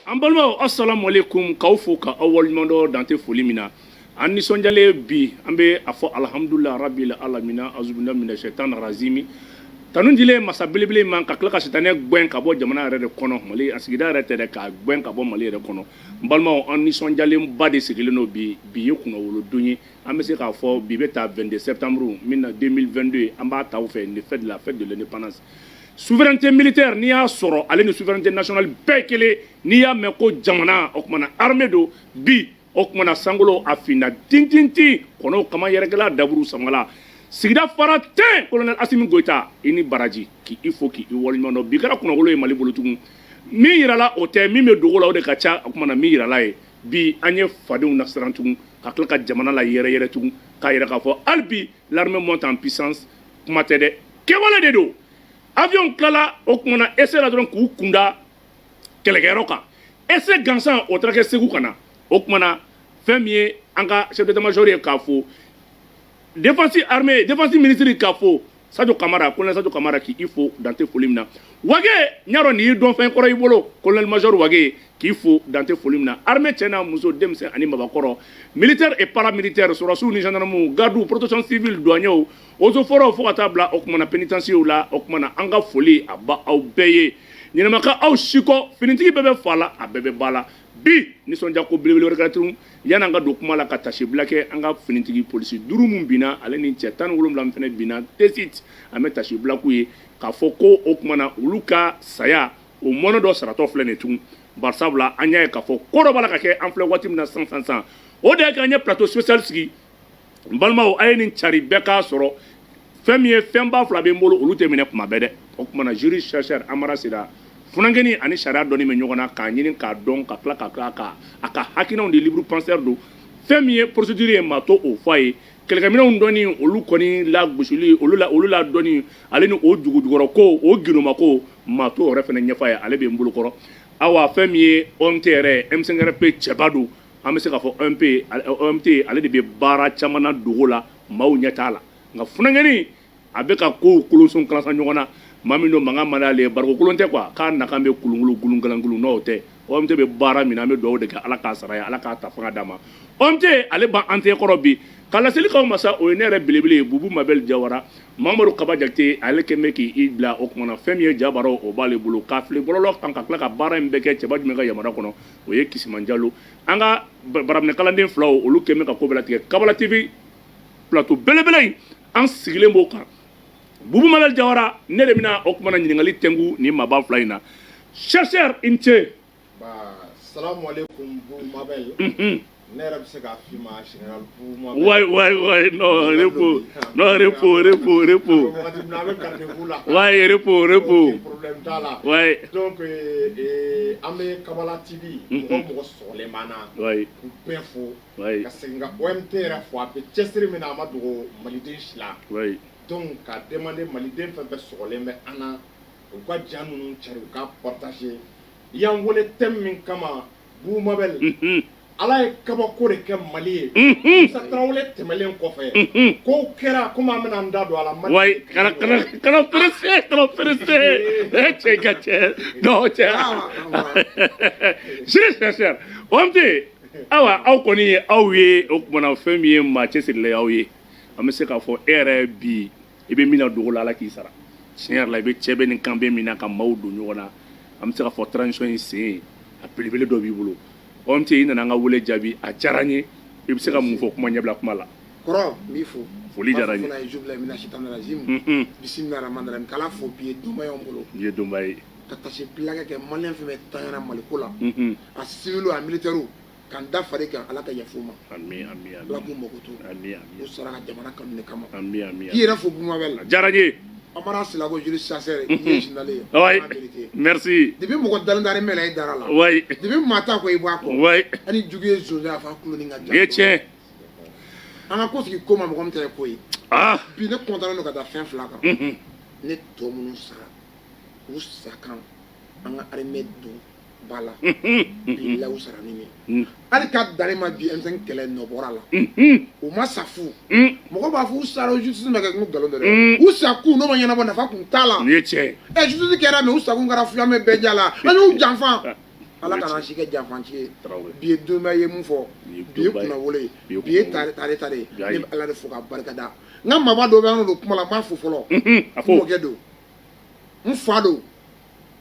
An balimaw assalamu alaikum k'aw fo ka aw waleɲumandɔn dan tɛ foli min na an nisɔndiyalen bi an bɛ a fɔ alhamdulilahi rabbil alamina azubillahi mina shaitani rajimi tanu dilen masa belebele man ka tila ka sitanɛ gɛn ka bɔ jamana yɛrɛ de kɔnɔ Mali a sigida yɛrɛ tɛ dɛ ka gɛn ka bɔ Mali yɛrɛ kɔnɔ n balimaw an nisɔndiyalen ba de sigilen don bi ye kunnawolodon ye an bɛ se k'a fɔ bi bɛ taa 22 septembre 2022 an b'a ta aw fɛ le fête de la fête de l'indépendance. Souveraineté militaire n'i y'a sɔrɔ ale ni souveraineté nationale bɛɛ kelen n'i y'a mɛn ko jamana o kumana armée do bi o kumana sankolo a finna tintintin kɔnɔw kama yɛrɛkɛla daburu samala sigida fara tɛ colonel Asimi Goïta i ni baraji k'i fo k'i waleɲumandɔn bi kɛra kunnawolo ye Mali bolo tugun min yirala o tɛ min bɛ dogo la o de ka ca o kumana min yirala ye bi an ye fadenw nasiran tugun ka tila ka jamana la yɛrɛ tugun k'a yɛrɛ k'a fɔ hali bi l'armée monte en puissance kuma tɛ dɛ kɛwale de don. Avion kilala o kumana essai la dɔrɔn k'u kunda kɛlɛkɛyɔrɔ kan essai gansan o taara kɛ Segu kana o kumana fɛn min ye an ka chef d'état-major ye k'a fɔ défense armée défense ministre k'a fɔ Sadio Kamara colonel Sadio Kamara k'i fo dante foli min na Wage ɲa dɔn nin y'i dɔn fɛn kɔrɔ i bolo colonel major Wage k'i fo dante foli min na armée cɛ n'a muso denmisɛn ani mabakɔrɔ militaire et paramilitaire sɔrɔsiw ni gendarmew gardes protection civile douaniers eaux et forêts fo ka taa bila o kumana pénitencier la o kumana an ka foli a ba aw bɛɛ ye ɲɛnɛmaka aw sikɔ finitigi bɛɛ bɛ fa la a bɛɛ bɛ ba la bi nisɔndiya ko belebele wɛrɛ kɛra tuguni yanni an ka don kuma la ka tasibila kɛ an ka finitigi polisi 5 mun binna ale ni cɛ 17 min fɛnɛ binna tesit an bɛ tasibila k'u ye k'a fɔ ko o kumana olu ka saya o mɔnɔ dɔ saratɔ filɛ nin tugun barisabula an y'a ye k'a fɔ ko dɔ b'a la ka kɛ an filɛ waati min na san o de y'a kɛ an ye plateau spécial sigi n balimaw a ye nin cari bɛɛ k'a sɔrɔ fɛn min ye fɛnba fila bɛ n bolo olu tɛ minɛ kuma bɛɛ dɛ o kumana jury chercheur Amara Sida funankɛni ani sariya dɔnni bɛ ɲɔgɔn na k'a ɲini k'a dɔn ka tila ka a ka hakilinaw de libre penseur don fɛn min ye procédure ye maa to o fɔ a ye kɛlɛkɛminɛnw dɔnni olu kɔni la gosili olu la dɔnni ale ni o jugujugɔrɔ ko o ginoma ko maa to yɛrɛ fɛnɛ ɲɛfɔ a ye ale bɛ n bolo kɔrɔ awa fɛn min ye OMT yɛrɛ M5RP cɛba don an bɛ se k'a fɔ OMT ale de bɛ baara caman na dogo la maaw ɲɛ t'a la nka funankɛni a bɛ ka kow kolonson kalasa ɲɔgɔn na maa min don mankan man d'ale ye bariko kolon tɛ quoi k'a nakan bɛ kulungulu gulungalangulu n'o tɛ OMT bɛ baara min na an bɛ dugawu de kɛ ala k'a sara ye ala k'a ta fanga d'a ma OMT ale b'an an tɛ kɔrɔ bi ka laselikaw ma sa o ye ne yɛrɛ belebele ye Bubu Mabel Jawara Mamadu Kaba Jakite ale kɛn bɛ k'i bila o kumana fɛn min ye Jabaro o b'ale bolo k'a fili bɔlɔlɔ kan ka tila ka baara in bɛɛ kɛ cɛba jumɛn ka yamaruya kɔnɔ o ye Kisiman Jalo an ka baraminɛ kalanden filaw olu kɛn bɛ ka ko bɛɛ latigɛ Kabala TV plateau belebele in an sigilen b'o kan Bubu Mabel Jawara ne de bɛna o kumana ɲininkali tɛngu ni maaba fila in na chercheur i ni ce. Salamu alaikum Bubu Mabel. Ne yɛrɛ bɛ se k'a f'i ma général Bubu Mabel. Ouais non repos. Ouais repos. Problème t'a la. Ouais. Donc an bɛ Kabala TV mɔgɔ sɔgɔlen b'an na. Ouais. K'u bɛɛ fo. Ouais. Ka segin ka OMT yɛrɛ fo a bɛ cɛsiri min na a ma dogo maliden si la. Ouais. Donc k'a demander maliden fɛn fɛn sɔgɔlen bɛ an na u ka ja ninnu cari u ka partager i y'an wele thème min kama Bubu Mabel ala ye kabako de kɛ Mali ye Musa Tarawele tɛmɛlen kɔfɛ kow kɛra komi an bɛna an da don a la ouais kana pressé cɛ ka cɛ non cɛ cher OMT awa aw kɔni ye aw ye o kumana fɛn min ye maa cɛsirilen aw ye an bɛ se k'a fɔ e yɛrɛ bi i bɛ min na dogo la ala k'i sara tiɲɛ yɛrɛ la i bɛ cɛ bɛ ni kan bɛ min na ka maaw don ɲɔgɔn na an bɛ se k'a fɔ transition in sen a belebele dɔ b'i bolo OMT i nana an ka wele jaabi a diyara n ye i bɛ se ka mun fɔ kuma ɲɛbila kuma la. kɔrɔ n b'i fo foli diyara n ye bisimila rahmani rahim k'ala fo bi ye donba y'anw bolo i ye donba ye ka tasibila kɛ maliyɛn fɛn fɛn tanyana maliko la a civil a militaire k'an da fari kan ala ka yafa u ma ami ala k'u mago to ami o sara ka jamana kanu de kama ami k'i yɛrɛ fo Bubu Mabel diyara n ye Amara Silako jury chercheur i ye général ye ouais merci depuis mɔgɔ dalen dare mɛla i dara la ouais depuis maa t'a kɔ i bɔ a kɔ ouais ani jugu ye zonzan a fa kulo ni ka i ye tiɲɛ an ka ko sigi ko ma mɔgɔ min tɛ ko ye bi ne kɔntannen don ka taa fɛn fila kan ne tɔ minnu sara u sa kan an ka armée don ba la bi la u sara ni min hali ka dare ma bi M5 kɛlɛ nɔ bɔra la u ma sa fu mɔgɔ b'a fɔ u sara o justice ma kɛ ko nkalon tɛ dɛ u sa kun n'o ma ɲɛnabɔ nafa kun t'a la nin ye tiɲɛ justice kɛra mais u sa kun kɛra filamɛ bɛɛ ja la an y'u janfa ala kana si kɛ janfanci ye Traoré. bi ye donba ye mun fɔ Bi ye bi ye donba ye. kunnawolo ye Bi ye bi ye kunnawolo. tare Bi a ye. ne bɛ ala de fo ka barika da n ka maaba dɔ bɛ yan nɔ don kuma la n b'a fo fɔlɔ a n fɔ mɔkɛ don n fa don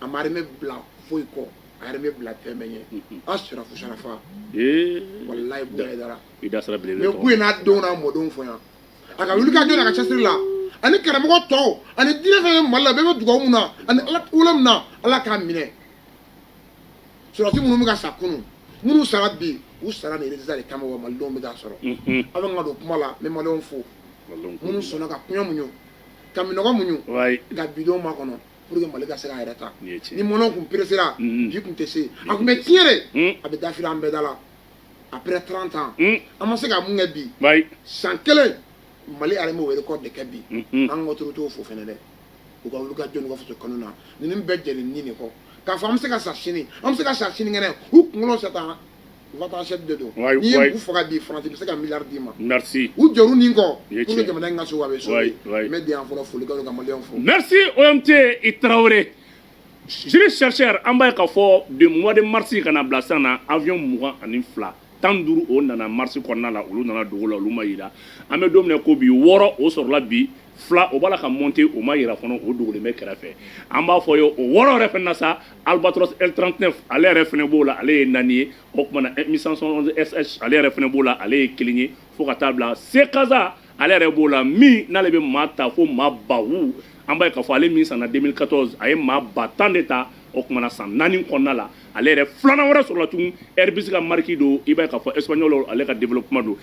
a ma armée bila foyi kɔ a armée bila fɛn bɛɛ ɲɛ a surafu sarafa walayi bonya ye dara i da sera belebele mais tɔgɔ ku ye n'a denw n'a mɔdenw fɔ yan a ka wuli ka jɔ a ka cɛsiri la ani karamɔgɔ tɔw ani diinɛ fɛn ye mali la bɛɛ bɛ dugawu mun na ani ala wolo min na ala k'a minɛ surasi minnu bɛ ka sa kunun minnu sara bi u sara ni résultat de kama wa malidenw bɛ k'a sɔrɔ a bɛ n ka don kuma la n bɛ malidenw fo minnu sɔnna ka kɔɲɔ muɲu ka minɔgɔ muɲu ka bidenw makɔnɔ pour que mali ka se k'a yɛrɛ ta ni mɔnɔw kun peresera bi kun tɛ se a kun bɛ tiɲɛ de a bɛ dafiri an bɛɛ da la après 30 ans an ma se ka mun kɛ bi san kelen mali armée o record de kɛ bi an ka autorité fo fɛnɛ dɛ u ka wuli ka jɔ n'u ka faso kanu na ninnu bɛɛ jɛlen nin de kɔ k'a fɔ an bɛ se ka sa sini an bɛ se ka sa sini kɛnɛ u kunkolo sata vatachette de don n'i ye u faga bi faransi bɛ se ka miliyari d'i ma merci u jɔr'u nin kɔ pour que jamana in ka so a bɛ so n bɛ di yan fɔlɔ foli kɛ ka maliyɛnw fo merci OMT i Traoré jiri chercheur an b'a ye k'a fɔ de mois de mars ka na bila sisan na avion 22 15 o nana mars kɔnɔna la olu nana dogo la olu ma yira an bɛ don min na ko bi 6 o sɔrɔla bi 2 o b'a la ka monter o ma yira fana o dogolen bɛ kɛrɛfɛ an b'a fɔ ye o 6 yɛrɛ fana na sa Albatros L39 ale yɛrɛ fana b'o la ale ye 4 ye o tuma na M511 SH ale yɛrɛ fana b'o la ale ye 1 ye fo ka taa bila Sekaza ale yɛrɛ b'o la min n'ale bɛ maa ta fo maa bawu an b'a ye k'a fɔ ale min sanna 2014 a ye maa ba 10 de ta o tuma na san 4 kɔnɔna la ale yɛrɛ 2nan wɛrɛ sɔrɔla tugun Airbus ka marque don i b'a ye k'a fɔ Espagnol ale ka développement don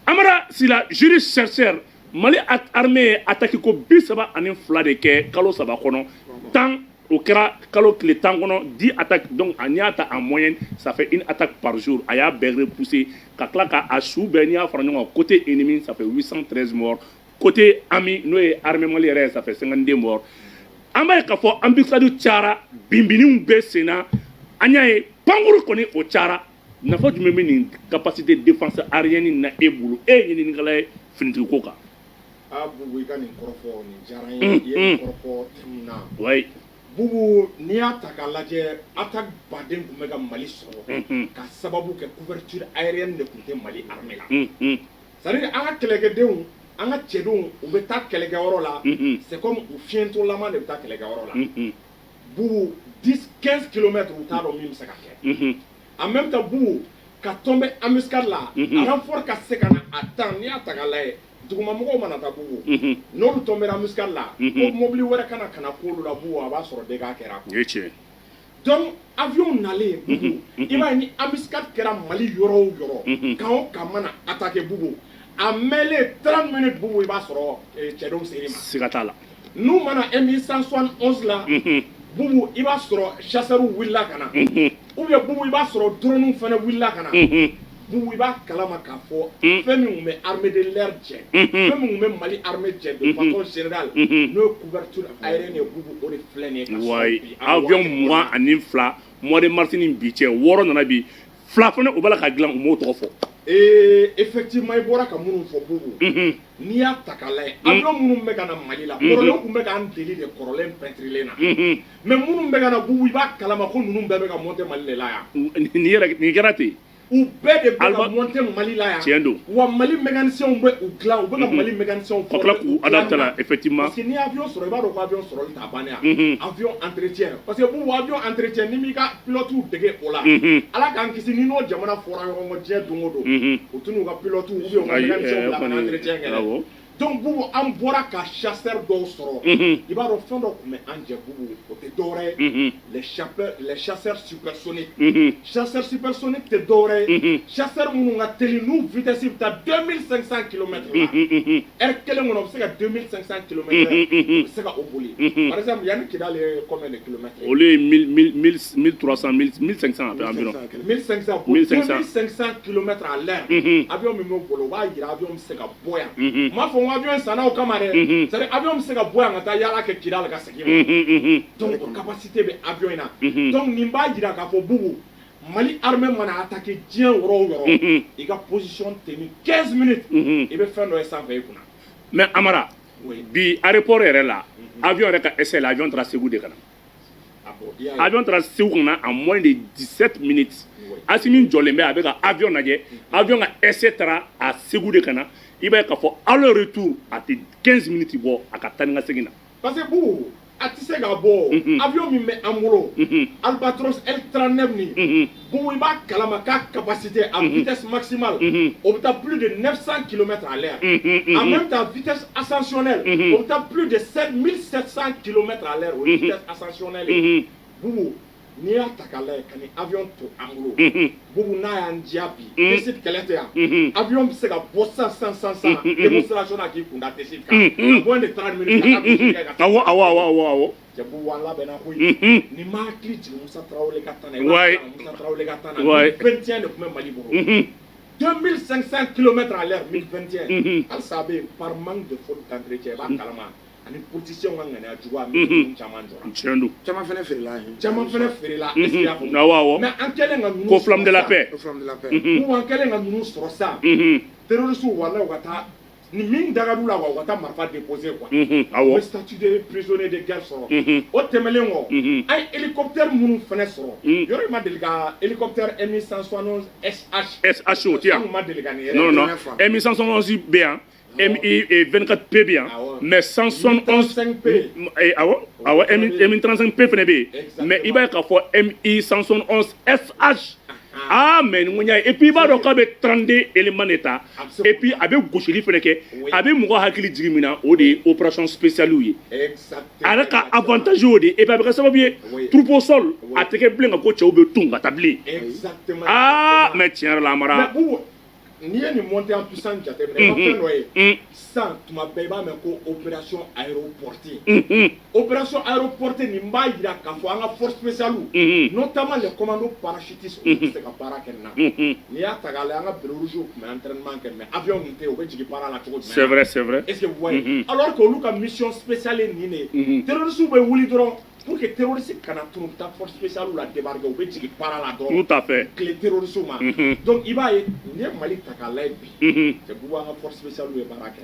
Amara Sila juri chercheur Mali armée ye attaque ko 32 de kɛ kalo 3 kɔnɔ 10 o kɛra kalo tile 10 kɔnɔ 10 attaques donc n'i y'a ta en moyenne ça fait une attaque par jour a y'a bɛɛ repoussé ka tila k'a su bɛɛ n'i y'a fara ɲɔgɔn kan côté ennemi ça fait 813 morts côté ami n'o ye armée Mali yɛrɛ ye ça fait 52 morts an b'a ye k'a fɔ ambassade cayara binbiniw bɛ sen na an y'a ye pankuru kɔni o cayara nafa jumɛn bɛ nin capacité défense aérienne na e bolo e ye ɲininikɛla ye finitigi ko kan. Bubu i ka nin kɔrɔfɔ nin diyara n ye i ye nin kɔrɔfɔ tɛmɛ na Bubu n'i y'a ta k'a lajɛ attaque baden tun bɛ ka Mali sɔrɔ ka sababu kɛ couverture aérienne de tun tɛ Mali armée la c'est à dire an ka kɛlɛkɛdenw an ka cɛdenw u bɛ taa kɛlɛkɛyɔrɔ la c'est comme u fiɲɛtɔlama de bɛ taa kɛlɛkɛyɔrɔ la Bubu 10-15 kilomètres u t'a dɔn min bɛ se ka kɛ en même temps Bubu ka tomber embuscade la renfort ka se ka na à temps n'i y'a ta k'a lajɛ dugumamɔgɔw mana taa Bubu n'olu tombera embuscade la ko mobili wɛrɛ kana k'olu la Bubu a b'a sɔrɔ dégâts kɛra donc avion nalen Bubu i b'a ye ni embuscade kɛra Mali yɔrɔ o yɔrɔ kan o kan mana attaquer Bubu a mêlé 30 minutes Bubu i b'a sɔrɔ cɛdenw ser'i ma siga t'a la n'u mana M171 la Bubu i b'a sɔrɔ chasseurs wulila ka na ou bien Bubu i b'a sɔrɔ drone fana wulila ka na Bubu i b'a kalama k'a fɔ fɛn min tun bɛ armée de l'air jɛ fɛn min tun bɛ Mali armée jɛ de façon générale n'o ye couverture aérienne ye Bubu o de filɛ nin ye ka sɔrɔ bi avion 22 mois de mars ni bi cɛ 6 nana bi 2 fana u b'a la ka dilan u m'o tɔgɔ fɔ effectivement i bɔra ka minnu fɔ Bubu n'i y'a ta k'a lajɛ avion minnu bɛ ka na Mali la kɔrɔlenw tun bɛ k'an deli de kɔrɔlen peinturelen na mais minnu bɛ ka na Bubu i b'a kalama ko ninnu bɛɛ bɛ ka monter Mali de la yan nin kɛra ten u bɛɛ de bɛ ka monter Mali la yan tiɲɛ don wa Mali mécaniciens bɛ u dilan u bɛ ka Mali mécaniciens ka tila k'u adapter la effectivement parce que n'i ye avion sɔrɔ i b'a dɔn ko avion sɔrɔli t'a bannen yan avion entretien parce que Bubu avion entretien n'i m'i ka pilotes dege o la ala k'an kisi ni n'o jamana fɔra ɲɔgɔn kɔ diɲɛ don o don u tɛ n'u ka pilotes ou bien u ka mécaniciens bila ka na entretien kɛ donc Bubu an bɔra ka chasseur dɔw sɔrɔ i b'a dɔn fɛn dɔ tun bɛ an jɛ Bubu o tɛ dɔwɛrɛ ye les chasseurs supersoniques chasseurs supersoniques tɛ dɔwɛrɛ ye chasseurs minnu ka teli n'u vitesse bɛ taa 2500 kilomètres la heure kelen kɔnɔ u bɛ se ka 2500 kilomètres u bɛ se ka o boli par exemple yanni Kidali ye combien de kilomètres olu ye 1300 1500 environ 1500 kilomètres à l'heure avion min b'o bolo o b'a jira avion bɛ se ka bɔ yan m'a fɔ avion sanna o kama dɛ c'est à dire avion bɛ se ka bɔ yan ka taa yaala kɛ Kidali ka segin ma donc o capacité bɛ avion in na donc nin b'a jira k'a fɔ Bubu Mali armée mana attaquer diɲɛ yɔrɔ o yɔrɔ i ka position tenue 15 minutes i bɛ fɛn dɔ ye sanfɛ i kunna mais Amara bi aéroport yɛrɛ la avion yɛrɛ ka essai la avion taara Segu de ka na avion taara Segu kɔnɔ en moins de 17 minutes Assimi jɔlen bɛ a bɛ ka avion lajɛ avion ka essai taara a Segu de ka na i b'a ye k'a fɔ aller retour a tɛ 15 minutes bɔ a ka taa ni ka segin na parce que Boubou a tɛ se ka bɔ avion min bɛ an bolo Albatros L39 nin Boubou i b'a kalama k'a capacité à vitesse maximale o bɛ taa plus de 900 km à l'heure en même temps vitesse ascensionnelle o bɛ taa plus de 1700 km à l'heure o ye vitesse ascensionnelle ye Boubou n'i y'a ta k'a lajɛ ka ni avion to an bolo Boubou n'a y'an diya bi Tessit kɛlɛ tɛ yan avion bɛ se ka bɔ sisan démonstration na k'i kun da Tessit kan en moins de 30 minutes ka taa gosi kɛ ka taa awɔ Boubou an labɛnna koyi ni ma hakili jigin Musa Tarawele ka tan na Musa Tarawele ka tan na 2021 de tun bɛ Mali bolo 2500 km à l'heure 2021 halisa a bɛ yen par manque de faute d'entretien i b'a kalama ani politiciens ka ŋaniya jugu a min caman jɔra tiɲɛ don caman fana feerela caman fana feerela est-ce que y'a faamu awɔ mais an kɛlen ka ninnu ko flamme de la paix ou an kɛlen ka ninnu sɔrɔ sisan terroristes walahi u ka taa ni min dagad'u la u ka taa marifa déposer quoi awɔ u bɛ statut de prisonnier de guerre sɔrɔ o tɛmɛlen kɔ an ye hélicoptère minnu fana sɔrɔ yɔrɔ in ma deli ka hélicoptère Mi 171 SH o tɛ yan an ma deli ka nin yɛrɛ non Mi 171 bɛ yan Mi 24P bɛ yan mais 171P awɔ Mi 35P fana bɛ yen mais i b'a ye k'a fɔ Mi 171 SH mais ni ŋɔnya et puis i b'a dɔn k'a bɛ 32 éléments de ta et puis a bɛ gosili fana kɛ a bɛ mɔgɔ hakili jigin min na o de ye opération spéciale ye a yɛrɛ ka avantage o de ye et puis a bɛ kɛ sababu ye troupe au sol a tɛ kɛ bilen ka ko cɛw bɛ tun ka taa bilen mais tiɲɛ yɛrɛ la Amara n'i ye nin montée en puissance jateminɛ i ma fɛn dɔ ye sisan tuma bɛɛ i b'a mɛn ko opération aéroportée opération aéroportée nin b'a jira k'a fɔ an ka force spéciale notamment les commandos parachutistes olu tɛ se ka baara kɛ nin na n'i y'a ta k'a lajɛ an ka bureau rouge tun bɛ entraînement kɛ mais avion nin tɛ yen u bɛ jigin baara la cogo jumɛn c'est vrai est-ce que vous voyez alors que olu ka mission spéciale ye nin de ye terroristes bɛ wuli dɔrɔn pour que terroristes kana tunu ta force spéciale la débarquer u bɛ jigin baara la dɔrɔn tout à fait tile terroristes ma donc i b'a ye n'i ye Mali ta k'a lajɛ bi c'est Boubou an ka force spéciale ye baara kɛ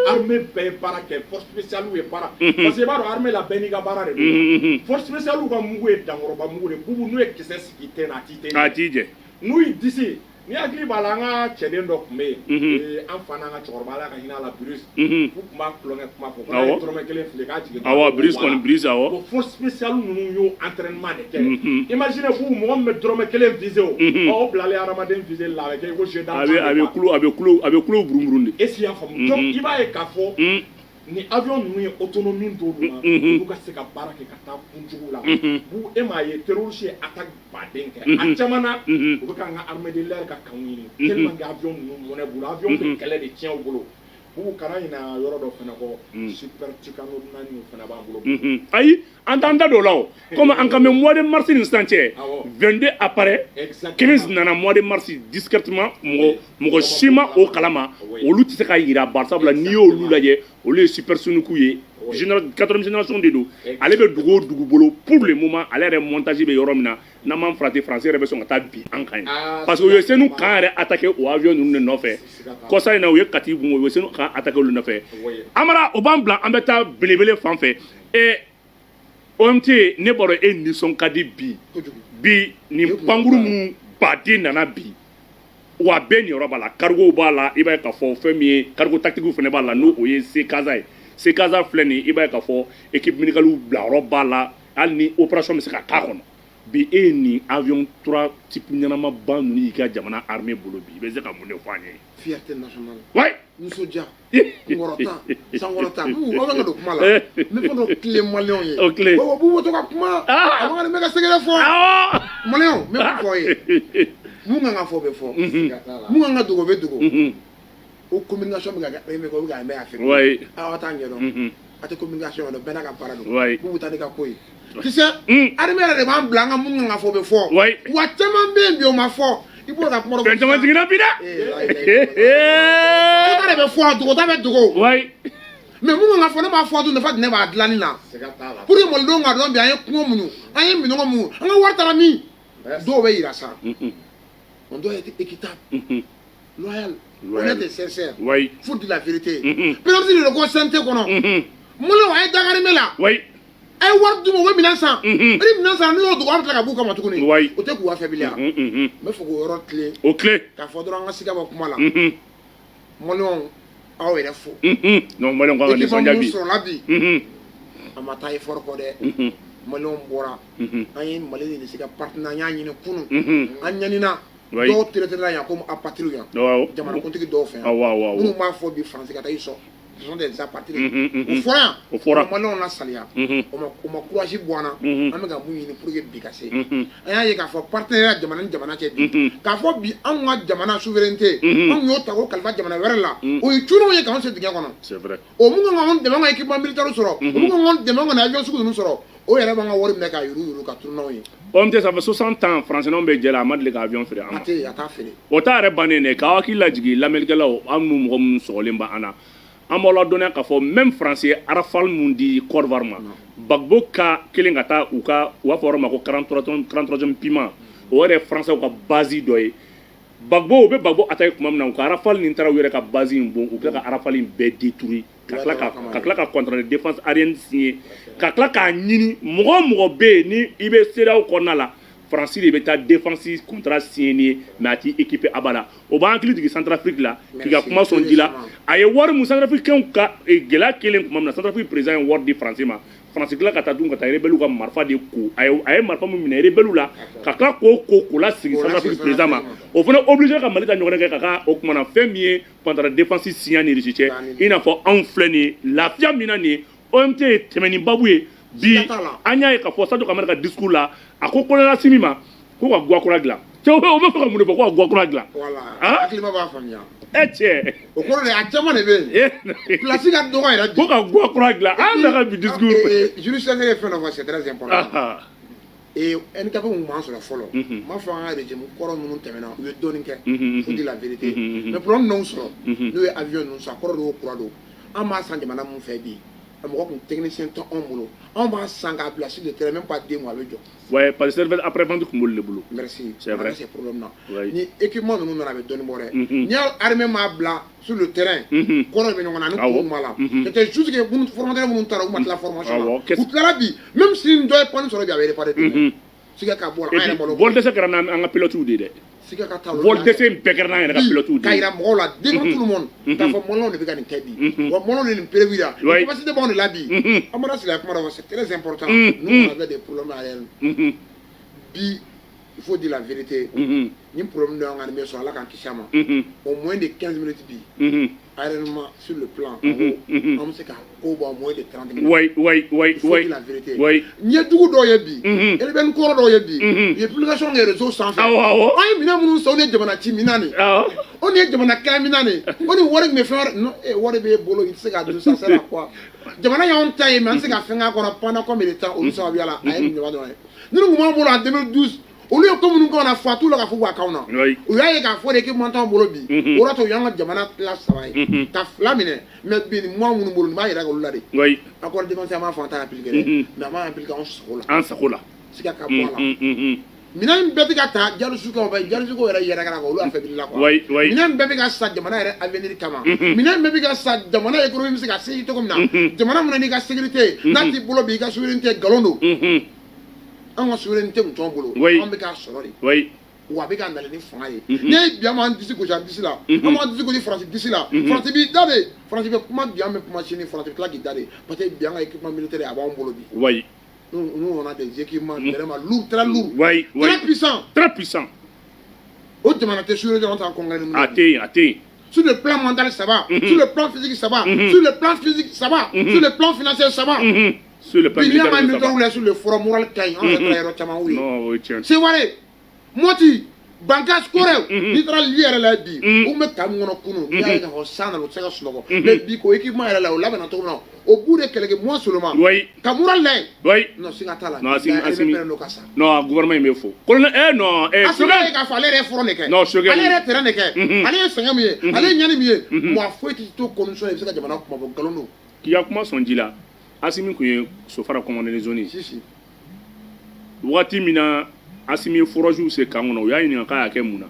armée bɛɛ ye baara kɛ force spéciale ye baara parce que i b'a dɔn armée la bɛɛ n'i ka baara de don force spéciale ka mugu ye dankɔrɔba mugu de Boubou n'u ye kisɛ sigi ten na a t'i jɛ n'u y'i disi ni hakili b'a la an ka cɛden dɔ tun bɛ yen an fa n'an ka cɛkɔrɔba Ala ka hinɛ a la Bruce u tun b'a tulonkɛ kuma fɔ k'a ye dɔrɔmɛ kelen fili k'a jigin Bruce kɔni Bruce awɔ bon force spéciale ninnu y'o entraînement de kɛ imagine Boubou mɔgɔ min bɛ dɔrɔmɛ kelen visé o bilalen hadamaden visé la a bɛ kɛ i ko jeu d'enfant a bɛ kulo burumuru de est-ce que i y'a faamu donc i b'a ye k'a fɔ ni avion ninnu ye autonomie d'olu ma olu ka se ka baara kɛ ka taa kunjugu la Boubou e m'a ye terroriste ye attaque baden kɛ a caman na u bɛ k'an ka armée de l'air ka kanw ɲini tellement que avion ninnu mɔnɛ bolo avion bɛ kɛlɛ de tiɲɛ u bolo Boubou kana ɲina yɔrɔ dɔ fana kɔ super Tucano 4 fana b'an bolo ayi an t'an da don o la o comme an ka mɛ mois de mars ni sisan cɛ 22 apparaît 15 nana mois de mars discrètement mɔgɔ si ma o kalama olu tɛ se ka yira bari sabula n'i y'olu lajɛ olu ye supersonique ye 4e génération de don ale bɛ dugu o dugu bolo pour le moment ale yɛrɛ montage bɛ yɔrɔ min na n'an m'an farati français yɛrɛ bɛ sɔn ka taa bin an kan ye parce que u ye senu kan yɛrɛ attaqué o avion ninnu de nɔfɛ kɔsa in na u ye kati bun u ye senu kan attaqué olu nɔfɛ Amara o b'an bila an bɛ taa belebele fan fɛ OMT ne b'a dɔn e nisɔn ka di bi nin pankuru minnu baden nana bi wa bɛɛ niyɔrɔ b'a la cargo b'a la i b'a ye k'a fɔ fɛn min ye cargo tactique fana b'a la n'o o ye Sekaza ye Sekaza filɛ nin i b'a ye k'a fɔ équipe médicale bilayɔrɔ b'a la hali ni opération bɛ se ka k'a kɔnɔ bi e ye nin avion 3 type ɲɛnamaba ninnu y'i ka jamana armée bolo bi i bɛ se ka mun de fɔ an ye. fierté nationale. ouais. nisɔndiya kɔrɔta sankɔrɔta Boubou aw bɛ ka don kuma la n bɛ fɛn dɔ tile maliyɛnw ye. o tile Boubou to ka kuma a bɛ ka sɛgɛrɛ fɔ maliyɛnw n bɛ mun fɔ ye mun kan ka fɔ bɛ fɔ mun kan ka dogo bɛ dogo o communication bɛ ka kɛ o bɛ ka mɛn a fɛ aw t'an ɲɛdɔn a tɛ communication yɔrɔ bɛɛ n'a ka baara don Boubou ta ne ka ko ye kisɛ armée yɛrɛ de b'an bila an ka mun kan ka fɔ bɛ fɔ wa caman bɛ yen bi o ma fɔ i b'o ka kuma dɔ fɛn caman jiginna bi dɛ ta de bɛ fɔ a dogo ta bɛ dogo mais mun kan ka fɔ ne b'a fɔ a dun nafa ne b'a dilanni na pour que malidenw ka dɔn bi an ye kungo minnu an ye minɔgɔ minnu an ka wari taara min dɔw bɛ yira sa on doit être équitable loyal honnête et sincère faut dire la vérité pénalité de ko santé kɔnɔ mun a ye Dakar la a ye wari d'u ma u bɛ minɛn san ni minɛn san n'u y'o dogo an bɛ tila ka b'u kama tuguni o tɛ k'u affaiblir n bɛ fɛ k'o yɔrɔ tilen k'a fɔ dɔrɔn an ka siga bɔ kuma la maliyɛnw aw yɛrɛ fo équipe minnu sɔrɔla bi a ma taa effort kɔ dɛ maliyɛnw bɔra an ye Mali de se ka partenaire an y'a ɲini kunun an ɲanina dɔw traitera yan comme apatrides yan jamanakuntigi dɔw fɛ yan minnu b'a fɔ bi Faransi ka taa i sɔn ce sont des apatrides o fɔra maliyɛnw la saliya o ma courage bɔ an na an bɛ ka mun ɲini pour que bi ka se an y'a ye k'a fɔ partenariat jamana ni jamana cɛ bi k'a fɔ bi anw ka jamana souveraineté anw y'o ta k'o kalifa jamana wɛrɛ la o ye cunniw ye k'anw se dingɛ kɔnɔ o mun kan k'anw dɛmɛ ka équipement militaire sɔrɔ o mun kan k'anw dɛmɛ ka avion sugu ninnu sɔrɔ o yɛrɛ b'an ka wari minɛ ka yuru ka turu n'anw ye ça fait 60 ans français bɛ jɛ la a ma deli ka avion feere an ma a t'a feere o t'a yɛrɛ bannen dɛ k'aw hakili lajigin lamɛnnikɛlaw an n'u mɔgɔ minnu sɔgɔlen b'an na an b'aw ladɔnniya k'a fɔ même français Rafale mun di Côte d'Ivoire ma Gbagbo ka kelen ka taa u b'a fɔ yɔrɔ ma ko 43e piment o yɛrɛ ye français ka base dɔ ye Gbagbo u bɛ Gbagbo attaquer tuma min na u ka Rafale nin taara u yɛrɛ ka base in bon u tila ka Rafale in bɛɛ détruire ka tila ka contrat de défense aérienne signer ka tila k'a ɲini mɔgɔ o mɔgɔ bɛ yen ni i bɛ CEDEAO kɔnɔna la Faransi de bɛ taa défense contrat signer mais a t'i équipé abada o b'an hakili jigin Centrafrique la k'i ka kuma sɔn ji la a ye wari mun Centrafricains ka gɛlɛya kelen tuma min na Centrafrique président ye wari di Faransi ma Faransi tila ka taa dun ka taa rebelle ka marifa de ko a ye marifa min minɛ rebelle la ka tila k'o lasigi Centrafrique président ma o fana obligé ka Mali ka ɲɔgɔn kɛ ka o kumana fɛn min ye contrat défense signer ni Russie cɛ i n'a fɔ anw filɛ nin ye lafiya min na nin ye OMT ye tɛmɛ ni babu ye bi an y'a ye ka fɔ Sadio Kamara ka discours la a ko Kolonel Assimi ma ko ka guakura dilan cɛ o bɛ fɛ ka mun de fɔ ko ka guakura dilan hakilima b'a faamuya cɛ o kɔrɔ de a caman de bɛ yen place ka dɔgɔ yɛrɛ ko ka guakura dilan an bɛ ka bi discours Jules Senghor ye fɛn dɔ fɔ c'est très important handicapé mun b'an sɔrɔ fɔlɔ n m'a fɔ an ka régime kɔrɔ minnu tɛmɛna u ye dɔɔnin kɛ faut dire la vérité mais problème ninnu sɔrɔ n'o ye avion ninnu sɔrɔ a kɔrɔ don o kura don an b'a san jamana mun fɛ bi a mɔgɔ kun technicien tɛ anw bolo anw b'a san k'a bila sur le terrain même pas 2 mois a bɛ jɔ ouais parce que service après vente tun b'olu de bolo merci c'est vrai c'est problème na ni équipement ninnu nana a bɛ dɔɔnin bɔ dɛ n'i y'a armée m'a bila sur le terrain kɔrɔ bɛ ɲɔgɔn na ani kun b'a la c'était juste que formateur minnu taara u ma tila formation na u tilala bi même si dɔ ye panne sɔrɔ bi a bɛ réparer demain siga ka bɔ an yɛrɛ bolo vol dɛsɛ kɛra an ka pilotes de dɛ siga ka taa vol dɛsɛ in bɛɛ kɛra n'an yɛrɛ ka pilotes de ka yira mɔgɔw la devant tout le monde k'a fɔ mɔlɔnw de bɛ ka nin kɛ bi wa mɔlɔnw de nin prévu la capacité b'anw de la bi an mana sigi a kuma dɔ fɔ c'est très important nous on avait des problèmes aériens bi il faut dire la vérité ni problème dɔ y'an ka armée sɔrɔ Ala k'an kisi a ma au moins de 15 minutes bi aériennement sur le plan an bɛ se ka ko bɔ au moins de 30 minutes il faut dire la vérité n ye dugu dɔw ye bi LBN kɔrɔ dɔw ye bi u ye publication kɛ réseau sanfɛ an ye minɛn minnu san o ye jamana ci minɛn de o ye jamana kɛlɛ minɛn de o ni wari tun bɛ fɛn wɛrɛ wari b'e bolo i tɛ se k'a dun ça sert à quoi jamana y'anw ta ye mais an tɛ se ka fɛn k'a kɔnɔ pendant combien de temps olu sababuya la a ye nin ɲɔgɔn dɔrɔn ye ni nin tun b'an bolo en 2012 olu ye ko minnu k'anw na fatu la ka fɔ k'a k'anw na u y'a ye k'a fɔ de équipement t'anw bolo bi o yɔrɔ to u y'an ka jamana tila 3 ye ka 2 minɛ mais bi nin mois minnu bolo nin b'a yira olu la de accord de défense an b'a fɔ an t'a appliquer dɛ mais an b'a appliquer an sago la siga ka bɔ a la minɛn bɛɛ bɛ ka ta Diallo-Sukɔw fɛ Diallo-Sukɔw yɛrɛ yɛrɛ kɛra olu affaiblir la quoi minɛn bɛɛ bɛ ka sa jamana yɛrɛ avenir kama minɛn bɛɛ bɛ ka sa jamana économie bɛ se ka se cogo min na jamana min n'i ka sécurité n'a t'i bolo bi i ka souveraineté nkalon don an ka souveraineté tun t'anw bolo an bɛ k'a sɔrɔ de wa a bɛ ka nalen ni fanga ye n'i ye bi an b'an disi gosi an disi la an b'an disi gosi Faransi disi la Faransi b'i da de Faransi bɛ kuma bi an bɛ kuma sini Faransi bɛ tila k'i da de parce que bi an ka équipement militaire a b'anw bolo bi nous on a des équipements vraiment lourds très lourds très puissants o jamana tɛ souveraineté an t'an congrès ni a tɛ yen sur le plan mental ça va sur le plan physique ça va sur le plan physique ça va sur le plan financier ça va sur le plan militaire sur le forum moral ka ɲi an yɛrɛ taara yɔrɔ caman wuli c'est vrai moti bankas kɔrɛw n'i taara li yɛrɛ la bi u bɛ ta min kɔnɔ kunun n'i y'a ye k'a fɔ san nana u tɛ se ka sunɔgɔ mais bi ko équipement yɛrɛ la o labɛnna cogo min na o b'u de kɛlɛkɛ moins seulement ka moral lajɛ non siga t'a la non gouvernement in bɛ fo colonel non Assimi y'a ye k'a fɔ ale yɛrɛ ye front de kɛ ale yɛrɛ terrain de kɛ ale ye sɛgɛn min ye ale ye ɲani min ye mɔgɔ foyi tɛ to condition i bɛ se ka jamana kuma bɔ nkalon don k'i ka kuma sɔn ji la Assimi tun ye Sofara commandant zone ye wagati min na Assimi ye forage se kan kɔnɔ u y'a ɲininka k'a y'a kɛ mun na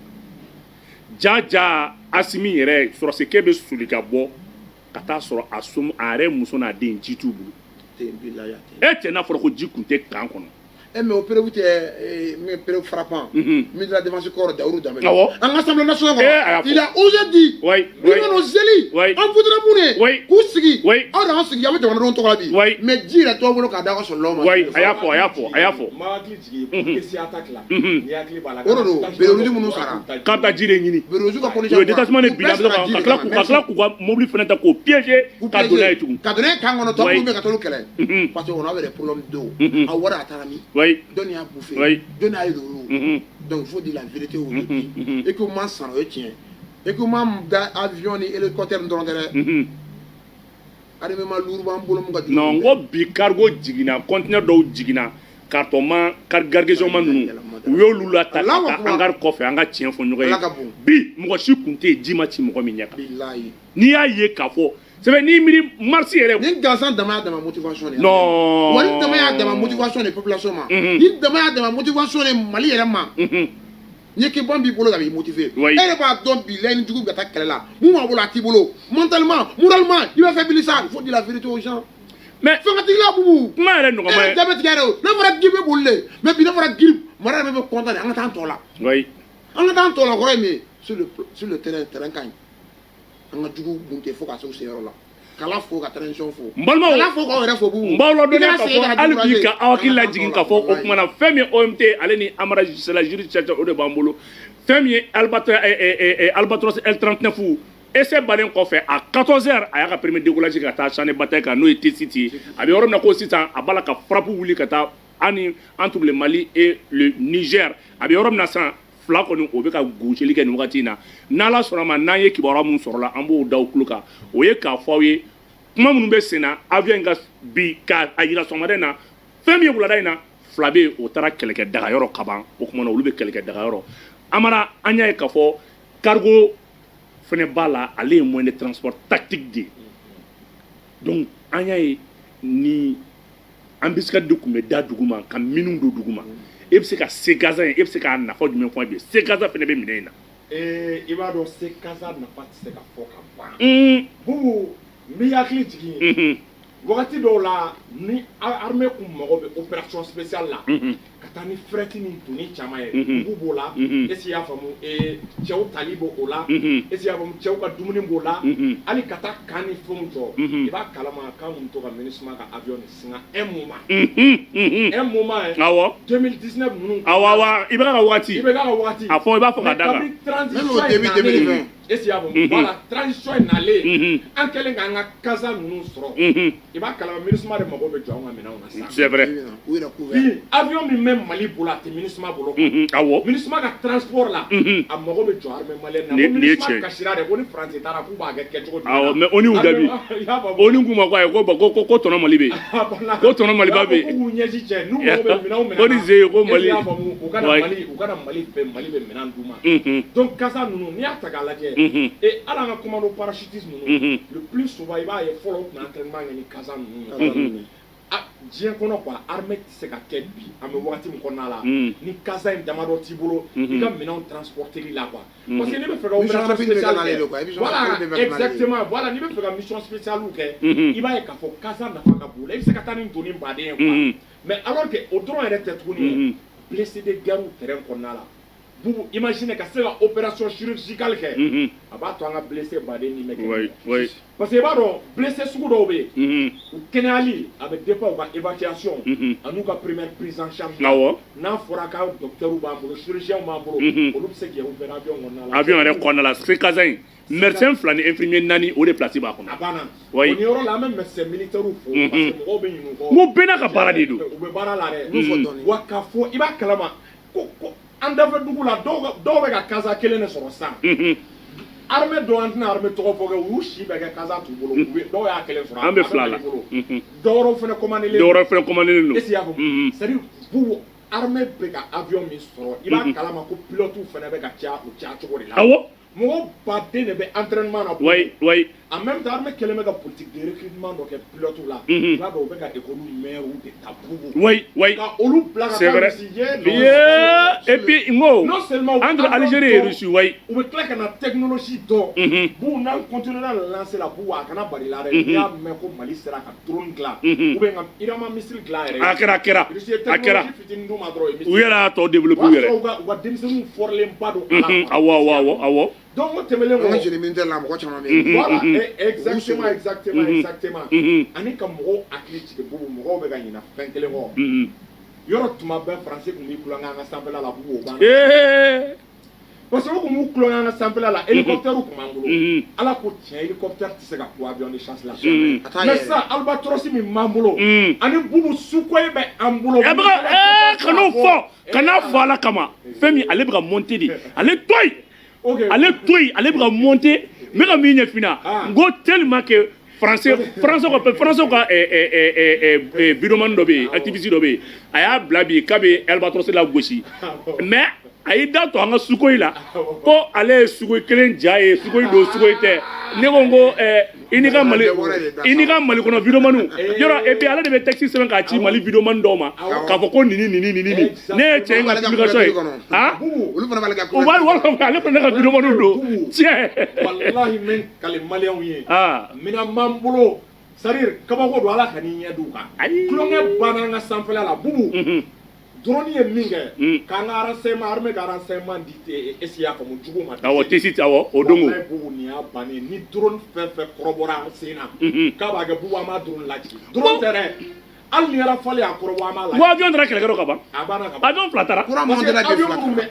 jaja Assimi yɛrɛ sɔrɔsikɛ bɛ soli ka bɔ ka taa sɔrɔ a yɛrɛ muso n'a den ci t'u bolo e cɛ n'a fɔra ko ji kun tɛ kan kɔnɔ. Mais au Pérou, c'est frappant. Mais de la défense corps d'Aourou Damé. En Assemblée nationale, il a osé dire nous allons zéli, on voudrait mourir. Kousigi, on a ensuite, il y avait de ton avis. Mais dire à toi, vous n'avez pas sur l'homme. Oui, ayafo. Quand tu as dit les le détachement des bilans, quand mobile fenêtre ko piéger, quand donner et tout. Quand donner quand on a tombé mais quand on le parce qu'on avait des problèmes d'eau. À Wara Tarami. Donner à bouffer, donner à l'eau. Donc il faut dire la vérité aujourd'hui. Et que moi ça retient. Et que moi avion et hélicoptère dans derrière. Non, ngo bi cargo jigina, conteneur do jigina, carton cargaison man nu. Yo lula ta hangar kofe, anga tien fo nyoy. Bi mo shi kunte jima ti mo mi nyaka. Billahi. Ni ya ye kafo. C'est vrai, ni mini marché yɛrɛ. Ni gansan dama dama motivation de. Non. Wa ni dama ya dama motivation de population ma. Ni dama ya dama motivation de Mali yɛrɛ ma. Ni ke bon bi bolo ka bi motiver. E de b'a dɔn bi la ni jugu ka taa kɛlɛ la. Mun b'a bolo a t'i bolo. Mentalement, moralement, il va faire ça. Il faut dire la vérité aux gens. Mais fangatigi la bubu. Kuma yɛrɛ nɔgɔma ye. Jabɛti yɛrɛ o. Ne fɔra k'i bɛ boli de. Mais bi ne fɔra k'i mara yɛrɛ bɛ content de. An ka taa tɔ la. Oui. An ka taa tɔ la kɔrɔ ye sur le terrain ka ɲi. An ka jugu bunte fo ka se o seyɔrɔ la. Kala fo ka transition fo. Kala fo k'aw yɛrɛ fo bubu. N b'aw ladɔnniya k'a fɔ hali bi ka aw hakili lajigin k'a fɔ o kumana fɛn min OMT ale ni Amara la jurisdiction o de b'an bolo. Fɛn min ye Albatros L39 essai bannen kɔfɛ à 14h a y'a ka premier décollage ka taa champ de bataille kan n'o ye T-Site a bɛ yɔrɔ min na ko sisan a b'a la ka frappe wuli ka taa entre le Mali et le Niger a bɛ yɔrɔ min na sisan fila kɔni o bɛ ka gosili kɛ nin wagati in na n'Ala sɔnna ma n'an ye kibaruya minnu sɔrɔ la an b'o da u tulo kan o ye k'a fɔ aw ye kuma minnu bɛ sen na avion in ka bi k'a yira sɔgɔmada in na fɛn min ye wulada in na fila bɛ yen o taara kɛlɛkɛ dagayɔrɔ ka ban o kumana olu bɛ kɛlɛkɛ dagayɔrɔ Amara an y'a ye k'a fɔ cargo fɛnɛ b'a la ale ye moyen de transport tactique de ye donc an y'a ye ni an bɛ se ka de kun bɛ da dugu ma ka minnu don dugu ma e bɛ se ka se gazan ye e bɛ se k'a nafa jumɛn fɔ a ye se gazan fɛnɛ bɛ minɛ in na. I b'a dɔn se gazan nafa tɛ se ka fɔ ka ban. Bubu n bɛ hakili jigin wagati dɔw la ni armée kun mago bɛ opération spéciale la ka taa ni fret ni doni caman ye bubu b'o la est-ce y'a faamu cɛw tali b'o la est-ce y'a faamu cɛw ka dumuni b'o la hali ka taa kan ni fɛnw jɔ i b'a kalama k'an kun to ka MINUSMA ka avion de singa un moment awɔ 2019 ninnu awɔ i bɛ ka wagati a fɔ i b'a fɔ ka da kan même au début 2020 est-ce y'a faamu voilà transition ye nalen an kɛlen k'an ka kasa ninnu sɔrɔ i b'a kalama MINUSMA de mago bɛ jɔ an ka minɛnw na sisan c'est vrai bi avion min bɛ Mali bolo a tɛ MINUSMA bolo awɔ MINUSMA ka transport la a mago bɛ jɔ armée malienne na ko MINUSMA kasira de ko ni Faransi taara k'u b'a kɛ cogo di awɔ mais oni y'u dabi oni k'u ma ko ayi ko tɔnɔ Mali bɛ yen ko tɔnɔ Mali ba bɛ yen k'u ɲɛji cɛ n'u mago bɛ minɛnw minɛ ko ni ze ko Mali u kana Mali fɛ Mali bɛ minɛn d'u ma donc kasa ninnu n'i y'a ta k'a lajɛ et hali an ka commando parachutiste ninnu le plus souvent i b'a ye fɔlɔ u tun bɛ entraînement kɛ ni kasa ninnu diɲɛ kɔnɔ quoi armée tɛ se ka kɛ bi an bɛ wagati min kɔnɔna la ni kasa in damadɔ t'i bolo i ka minɛnw transporteli la quoi parce que n'i bɛ fɛ ka opération spéciale kɛ voilà exactement voilà n'i bɛ fɛ ka mission spéciale kɛ i b'a ye k'a fɔ kasa nafa ka bon i bɛ se ka taa ni doni baden ye quoi mais alors que o dɔrɔn yɛrɛ tɛ tuguni blessé de guerre terrain kɔnɔna la bubu imagine ka se ka opération chirurgicale kɛ a b'a to an ka blessé baden ni mɛ kɛ parce que i b'a dɔn blessé sugu dɔw bɛ yen u kɛnɛyali a bɛ dépend u ka évacuation an'u ka première prise en charge n'a fɔra ka docteurs b'an bolo chirurgiens b'an bolo olu bɛ se k'i opérer avion kɔnɔna la avion yɛrɛ kɔnɔna la se kasa in médecin fila ni infirmier naani o de place b'a kɔnɔ a banna o ni yɔrɔ la an bɛ médecin militaire fo parce que mɔgɔw bɛ ɲin'u kɔ n ko bɛɛ n'a ka baara de don u bɛ baara la dɛ wa k'a fɔ i b'a kalama ko an dafɛ dugu la dɔw bɛ ka kasa kelen de sɔrɔ sisan armée dɔw an tɛna armée tɔgɔ fɔ kɛ u y'u si bɛɛ kɛ kasa t'u bolo dɔw y'a kelen sɔrɔ an bɛ fila la dɔwɛrɛw fɛnɛ commandelen don est-ce que y'a faamu c'est-à-dire bubu armée bɛ ka avion min sɔrɔ i b'a kalama ko pilote fɛnɛ bɛ ka caya u caya cogo de la awɔ mɔgɔ baden de bɛ entraînement na. Oui, oui. En même temps, armée kɛlen bɛ ka politique de recrutement dɔ kɛ pilote la. I b'a dɔn u bɛ ka école maire de ta bubu. Oui, oui. Ka olu bila ka C'est vrai. Et puis ngo. Non seulement entre Algérie et Russie, oui. U bɛ tila ka na technologie dɔ. Bu n'an continue na lancer la bu a kana bari la dɛ. N'i y'a mɛn ko Mali sera ka drone dilan. Ou bien ka Irama missile dilan yɛrɛ. A kɛra. A kɛra. Fitinin d'u ma dɔrɔn. U yɛrɛ y'a tɔ développer u yɛrɛ. U ka denmisɛnninw fɔrilen ba don a la. Awɔ. Donc o tɛmɛnen kɔ. An ka jeli militaire la mɔgɔ caman bɛ yen. Voilà, exactement. Ani ka mɔgɔw hakili jigin bubu mɔgɔw bɛ ka ɲina fɛn kelen kɔ. Yɔrɔ tuma bɛɛ Faransi kun b'i kulonkɛ an ka sanfɛla la bubu o banna. Parce que u kun b'u kulonkɛ an ka sanfɛla la hélicoptère kun b'an bolo. Ala ko tiɲɛ hélicoptère tɛ se ka ko avion de chasse la. Mais sisan Albatros min b'an bolo ani bubu Sukhoi bɛ an bolo. Kana fɔ ala kama fɛn min ale bɛ ka monter de ale to yen. Ale bɛ ka monter n bɛ ka min ɲɛfina n ko tellement que français ka vidéoman dɔ bɛ yen activiste dɔ bɛ yen a y'a bila bi k'a bɛ Albatros la gosi mais a y'i da to an ka Sukhoi la ko ale ye Sukhoi kelen ja ye Sukhoi don Sukhoi tɛ ne ko n ko i ni ka Mali kɔnɔ vidéoman yɔrɔ et puis ale de bɛ texte sɛbɛn k'a ci Mali vidéoman dɔw ma k'a fɔ ko nin ne ye cɛ in ka publication ye olu fana b'ale ka o b'a wɔlɔfɔ ale fana ka vidéoman don tiɲɛ. Walahi min kale maliyɛnw ye minɛn m'an bolo c'est-à-dire kabako don Ala ka n'i ɲɛ d'u kan kulonkɛ banna an ka sanfɛla la bubu drone ye min kɛ k'an ka renseignement armée ka renseignement di est-ce que y'a faamu jugu ma. Awɔ tesi awɔ o don o. bubu nin y'a bannen ni drone fɛn fɛn kɔrɔbɔra an sen na k'a b'a kɛ bubu an b'a drone lajigin drone tɛ dɛ hali ni yɛrɛ fɔli a kɔrɔbɔ an b'a lajigin. Ko avion taara kɛlɛkɛyɔrɔ ka ban. A banna ka ban. Avion fila taara.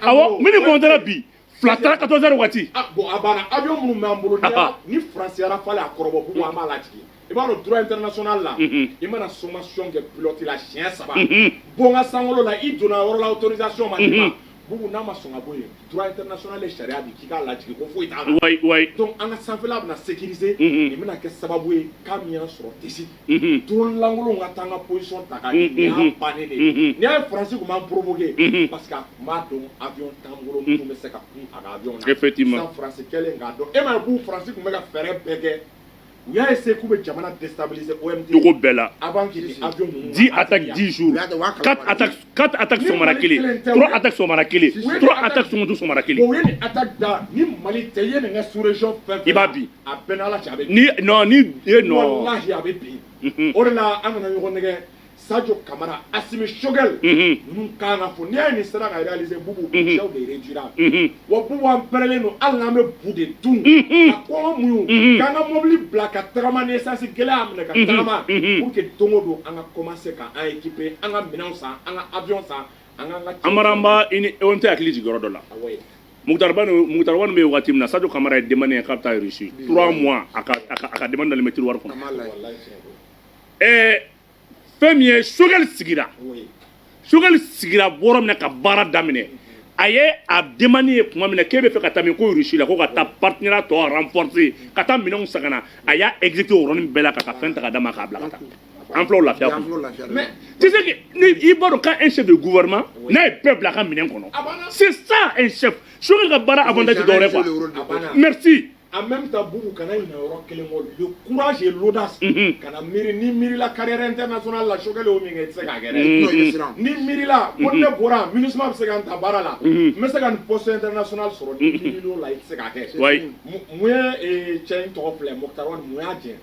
Awɔ minnu montera bi fila taara 14h waati. Bon a banna avion minnu b'an bolo ni France yɛrɛ fɔli a kɔrɔbɔ bubu an b'a lajigin. I b'a dɔn droit international la i mana sommation kɛ pilote la siɲɛ 3 bon n ka sankolo la i donna yɔrɔ la autorisation ma d'i ma bubu n'a ma sɔn ka bɔ yen droit international ye sariya di k'i k'a lajigin ko foyi t'a la donc an ka sanfɛla bɛna sécuriser nin bɛna kɛ sababu ye k'a min y'an sɔrɔ tesi drone lankolonw ka taa an ka position ta k'a di nin y'a bannen de ye n'i y'a ye Faransi kun b'an provoquer parce que a kun b'a dɔn avion t'an bolo minnu bɛ se ka kun a ka avion na sisan Faransi kɛlen k'a dɔn e m'a ye k'u Faransi kun bɛ ka fɛɛrɛ bɛɛ kɛ u y'a essayé k'u bɛ jamana déstabiliser OMT cogo bɛɛ la avant que avion ninnu 10 attaques 10 jours 4 attaques sɔgɔmada kelen 3 attaques sɔgɔmada kelen 3 attaques sɔgɔmada kelen bon u ye nin attaque da ni Mali tɛ i ye nin kɛ sous région fɛn fɛn i b'a bin a bɛɛ n'Ala cɛ a bɛ bin wallahi a bɛ bin o de la an kana ɲɔgɔn nɛgɛ Sadio Camara Assimi Shogel ninnu kan ka fɔ n'i y'a ye nin sera ka réaliser bubu cɛw de réduira wa bubu an pɛrɛlen don hali n'an bɛ bu de dun ka kɔngɔ muɲu k'an ka mobili bila ka tagama ni essence gɛlɛya y'a minɛ ka tagama pour que don o don an ka commencer ka an équiper an ka minɛnw san an ka avion san an k'an ka Amaramba i ni OMT hakili jigin yɔrɔ dɔ la Mukhtar Wade bɛ yen waati min na Sadio Camara ye demande k'a bɛ taa Russie 3 mois a ka demande dalen bɛ tiroir kɔnɔ fɛn min ye Shogel sigira bɔrɔ min na ka baara daminɛ a ye a demande ye tuma min na k'e bɛ fɛ ka taa min ko Russie la ko ka taa partenariat tɔ renforcer ka taa minɛnw san ka na a y'a exécuté o yɔrɔnin bɛɛ la ka fɛn ta ka d'a ma k'a bila ka taa an filɛ o lafiya kɔnɔ mais tu sais que i b'a dɔn k'a un chef de gouvernement n'a ye bɛɛ bila a ka minɛn kɔnɔ c'est ça un chef Shogel ka baara avantage dɔ wɛrɛ quoi merci. En même temps, Boubou kana ina yɔrɔ kelen kɔ le courage et l'audace kana miiri ni miirila carrière internationale la Shogel y'o min kɛ i tɛ se k'a kɛ dɛ ni miirila ko ne bɔra MINUSMA bɛ se ka n ta baara la n bɛ se ka nin poste international sɔrɔ ni miiril'o la i tɛ se k'a kɛ mun ye cɛ in tɔgɔ filɛ Mokhtar Wade mun y'a jɛ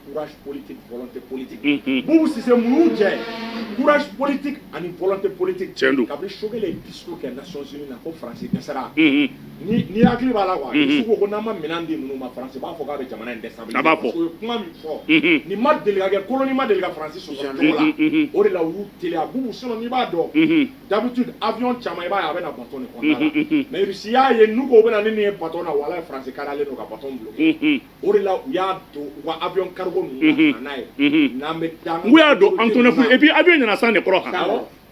courage politique volonté politique Boubou Cissé mun y'u jɛ courage politique ani volonté politique kabini Shogel ye discours kɛ Nations Unies na ko Faransi dɛsɛra ni hakili b'a la quoi Isufu ko n'an ma minɛn di ninnu ma Faransi b'a fɔ k'a bɛ jamana in déstabiliser a b'a fɔ parce que o ye kuma min fɔ nin ma deli ka kɛ colonie ma deli ka Faransi sɔsɔ cogo la o de la u y'u teliya Boubou sinon n'i b'a dɔn d'habitude avion caman i b'a ye a bɛ na bateau de kɔnɔna la mais Russie y'a ye n'u ko u bɛ na ni nin ye bateau na walahi Faransi kariyalen don ka bateau bloquer o de la u y'a don u ka avion cargo ninnu na n'a ye n'an bɛ taa u y'a don Antonov et puis avion nana san de kɔrɔ kan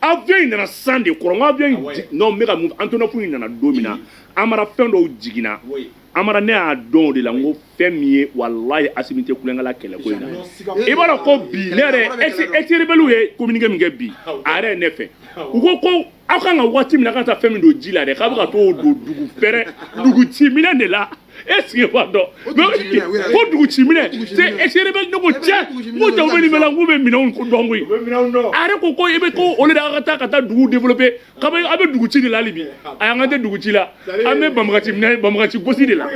avion nana san de kɔrɔ n ko avion non n bɛ ka mun Antonov nana don min na Amara fɛn dɔw jiginna amara ne y'a dɔn o de la n ko fɛn min ye walayi Asimi tɛ kulonkɛ la kɛlɛ ko in na i b'a dɔn ko bi ne yɛrɛ ex-rebelle ye communiqué min kɛ bi a yɛrɛ ye ne fɛ u ko aw kan ka waati min na ka taa fɛn min don ji la dɛ k'a bɛ ka t'o don dugu fɛrɛ dugu ciminɛ de la est-ce que b'a dɔn ko dugu ciminɛ c'est ex-rebelle ne ko tiɲɛ n ko jaw bɛ nin bɛɛ la n ko bɛ minɛnw dɔn koyi a yɛrɛ ko i bɛ ko olu de ka taa dugu développer k'a bɛ a bɛ dugu ci de la hali bi a y'an ka tɛ dugu ci la an bɛ banbagaci gosi de la